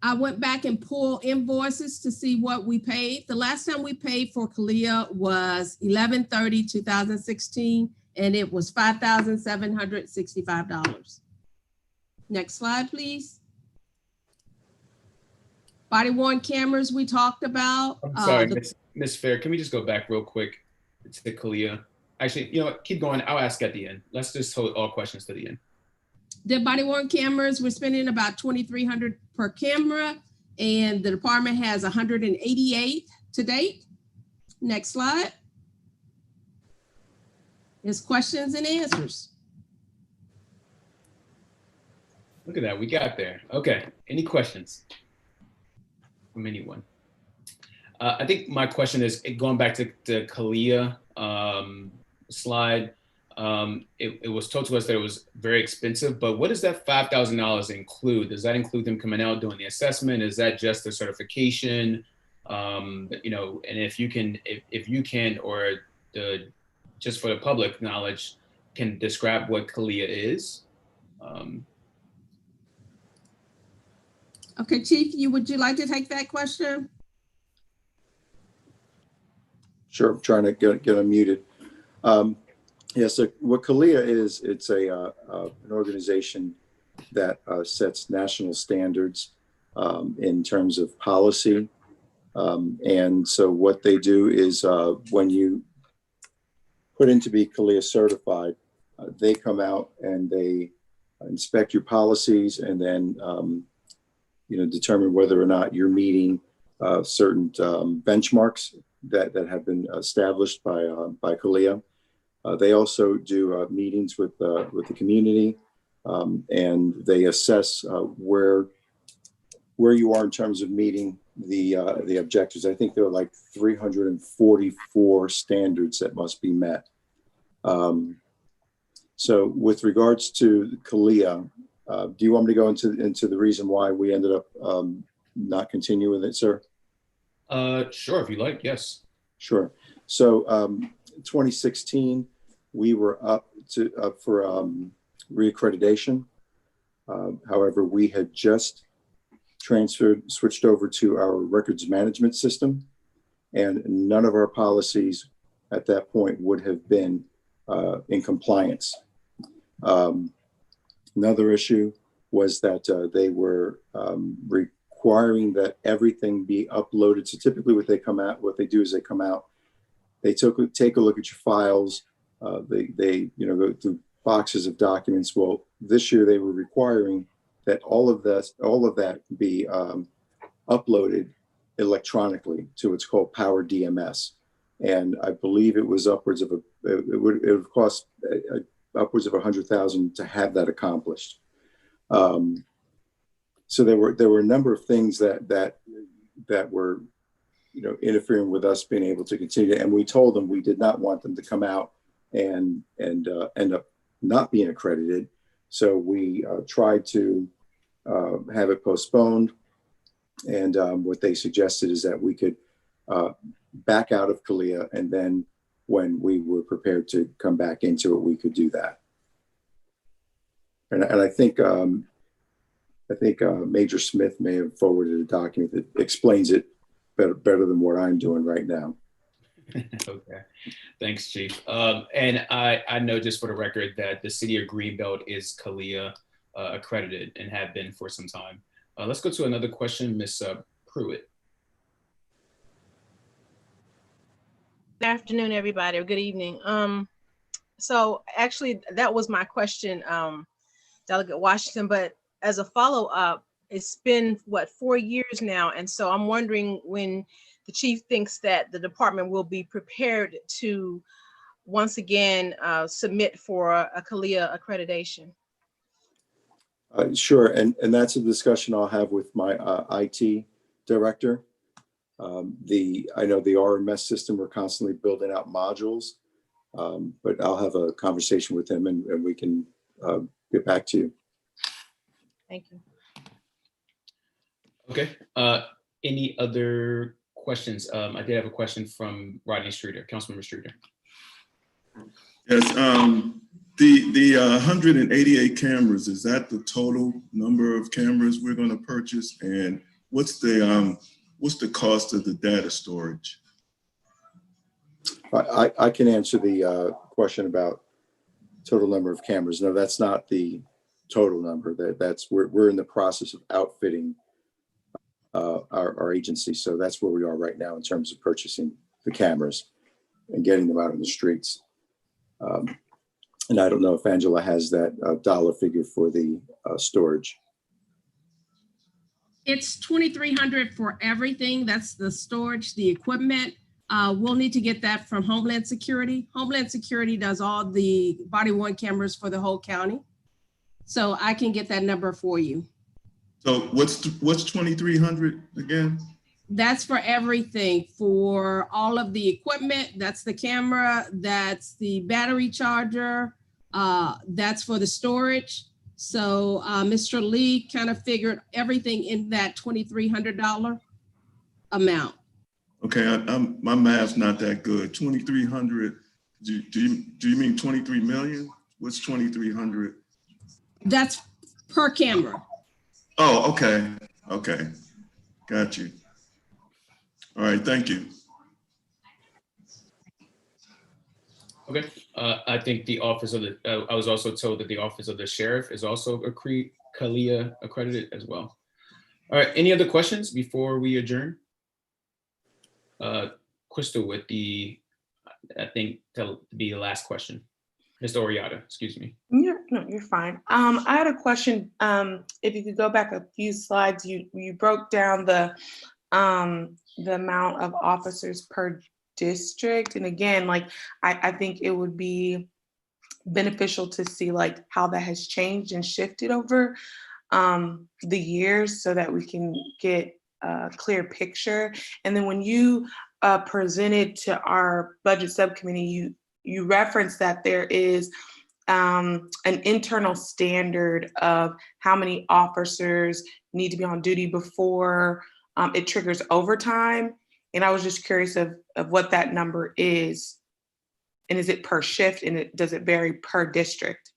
I went back and pulled invoices to see what we paid. The last time we paid for CALEA was 11/30/2016, and it was $5,765. Next slide, please. Body worn cameras we talked about.
I'm sorry, Ms. Fair, can we just go back real quick to the CALEA? Actually, you know what, keep going. I'll ask at the end. Let's just hold all questions to the end.
The body worn cameras, we're spending about $2,300 per camera, and the department has 188 to date. Next slide. Is questions and answers.
Look at that, we got there. Okay, any questions from anyone? I think my question is, going back to the CALEA slide, it was told to us that it was very expensive, but what does that $5,000 include? Does that include them coming out doing the assessment? Is that just the certification? You know, and if you can, or just for the public knowledge, can describe what CALEA is?
Okay, Chief, would you like to take that question?
Sure, I'm trying to get unmuted. Yeah, so what CALEA is, it's an organization that sets national standards in terms of policy. And so what they do is when you put in to be CALIA certified, they come out and they inspect your policies and then determine whether or not you're meeting certain benchmarks that have been established by CALIA. They also do meetings with the community, and they assess where you are in terms of meeting the objectives. I think there are like 344 standards that must be met. So with regards to CALIA, do you want me to go into the reason why we ended up not continuing it, sir?
Sure, if you like, yes.
Sure. So 2016, we were up for reaccreditation. However, we had just switched over to our records management system, and none of our policies at that point would have been in compliance. Another issue was that they were requiring that everything be uploaded. So typically what they do is they come out, they take a look at your files, they go through boxes of documents. Well, this year they were requiring that all of that be uploaded electronically to what's called Power DMS. And I believe it was upwards of it would cost upwards of $100,000 to have that accomplished. So there were a number of things that were interfering with us being able to continue. And we told them we did not want them to come out and end up not being accredited. So we tried to have it postponed. And what they suggested is that we could back out of CALIA, and then when we were prepared to come back into it, we could do that. And I think Major Smith may have forwarded a document that explains it better than what I'm doing right now.
Okay, thanks, Chief. And I know, just for the record, that the city of Greenbelt is CALIA accredited and have been for some time. Let's go to another question, Ms. Pruitt.
Good afternoon, everybody, or good evening. So actually, that was my question, Delegate Washington, but as a follow-up, it's been, 4 years now, and so I'm wondering when the chief thinks that the department will be prepared to once again submit for a CALIA accreditation.
Sure, and that's a discussion I'll have with my IT director. I know the RMS system, we're constantly building out modules, but I'll have a conversation with him and we can get back to you.
Thank you.
Okay, any other questions? I did have a question from Rodney Streeter, Councilmember Streeter.
Yes, the 188 cameras, is that the total number of cameras we're going to purchase? And what's the cost of the data storage?
I can answer the question about total number of cameras. No, that's not the total number. We're in the process of outfitting our agency. So that's where we are right now in terms of purchasing the cameras and getting them out on the streets. And I don't know if Angela has that dollar figure for the storage.
It's $2,300 for everything. That's the storage, the equipment. We'll need to get that from Homeland Security. Homeland Security does all the body-worn cameras for the whole county. So I can get that number for you.
So what's 2,300 again?
That's for everything, for all of the equipment. That's the camera, that's the battery charger, that's for the storage. So Mr. Lee kind of figured everything in that $2,300 amount.
Okay, my math's not that good. 2,300. Do you mean 23 million? What's 2,300?
That's per camera.
Oh, okay. Okay, got you. All right, thank you.
Okay, I think the office of the, I was also told that the office of the sheriff is also CALIA accredited as well. All right, any other questions before we adjourn? Crystal with the, I think that'll be the last question. Mr. Oriata, excuse me.
No, you're fine. I had a question. If you could go back a few slides, you broke down the amount of officers per district. And again, like, I think it would be beneficial to see like how that has changed and shifted over the years so that we can get a clear picture. And then when you presented to our budget subcommittee, you referenced that there is an internal standard of how many officers need to be on duty before it triggers overtime. And I was just curious of what that number is. And is it per shift, and does it vary per district?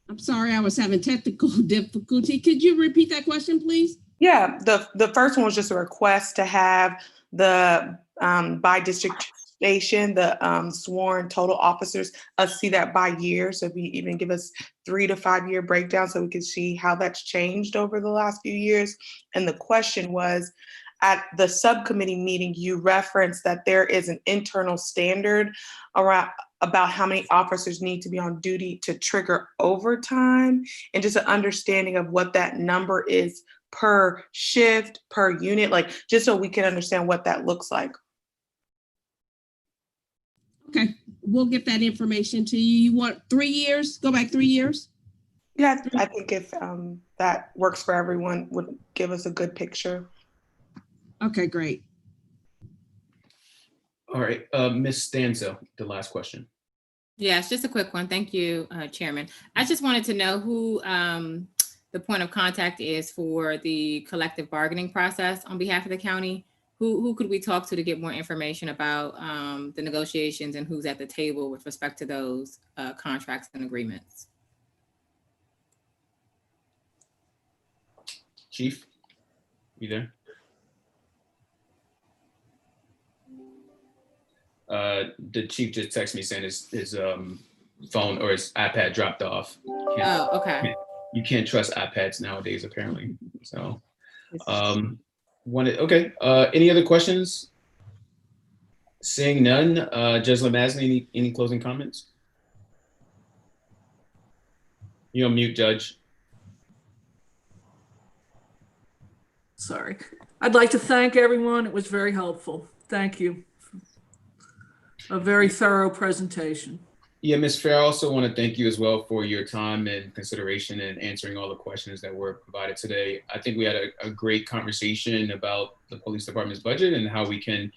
I'm sorry, I was having technical difficulty. Could you repeat that question, please?
Yeah, the first one was just a request to have the by district station, the sworn total officers, see that by year. So if you even give us 3 to 5 year breakdown so we can see how that's changed over the last few years. And the question was, at the subcommittee meeting, you referenced that there is an internal standard around about how many officers need to be on duty to trigger overtime, and just an understanding of what that number is per shift, per unit, like just so we can understand what that looks like.
Okay, we'll get that information to you. You want 3 years? Go back 3 years?
Yeah, I think if that works for everyone, would give us a good picture.
Okay, great.
All right, Ms. Stanza, the last question.
Yes, just a quick one. Thank you, Chairman. I just wanted to know who the point of contact is for the collective bargaining process on behalf of the county. Who could we talk to get more information about the negotiations and who's at the table with respect to those contracts and agreements?
Chief, you there? The chief just texted me saying his phone or his iPad dropped off.
Oh, okay.
You can't trust iPads nowadays, apparently. So, okay. Any other questions? Seeing none, Judge Lamassney, any closing comments? You're on mute, Judge.
Sorry. I'd like to thank everyone. It was very helpful. Thank you. A very thorough presentation.
Yeah, Ms. Fair, I also want to thank you as well for your time and consideration and answering all the questions that were provided today. I think we had a great conversation about the police department's budget and how we can,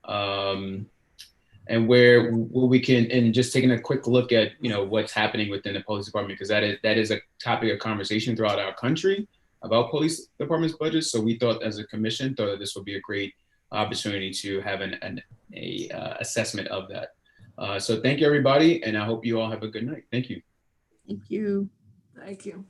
and where we can, and just taking a quick look at, what's happening within the police department, because that is a topic of conversation throughout our country about police department's budget. So we thought as a commission, that this would be a great opportunity to have an assessment of that. So thank you, everybody, and I hope you all have a good night. Thank you.
Thank you.
Thank you.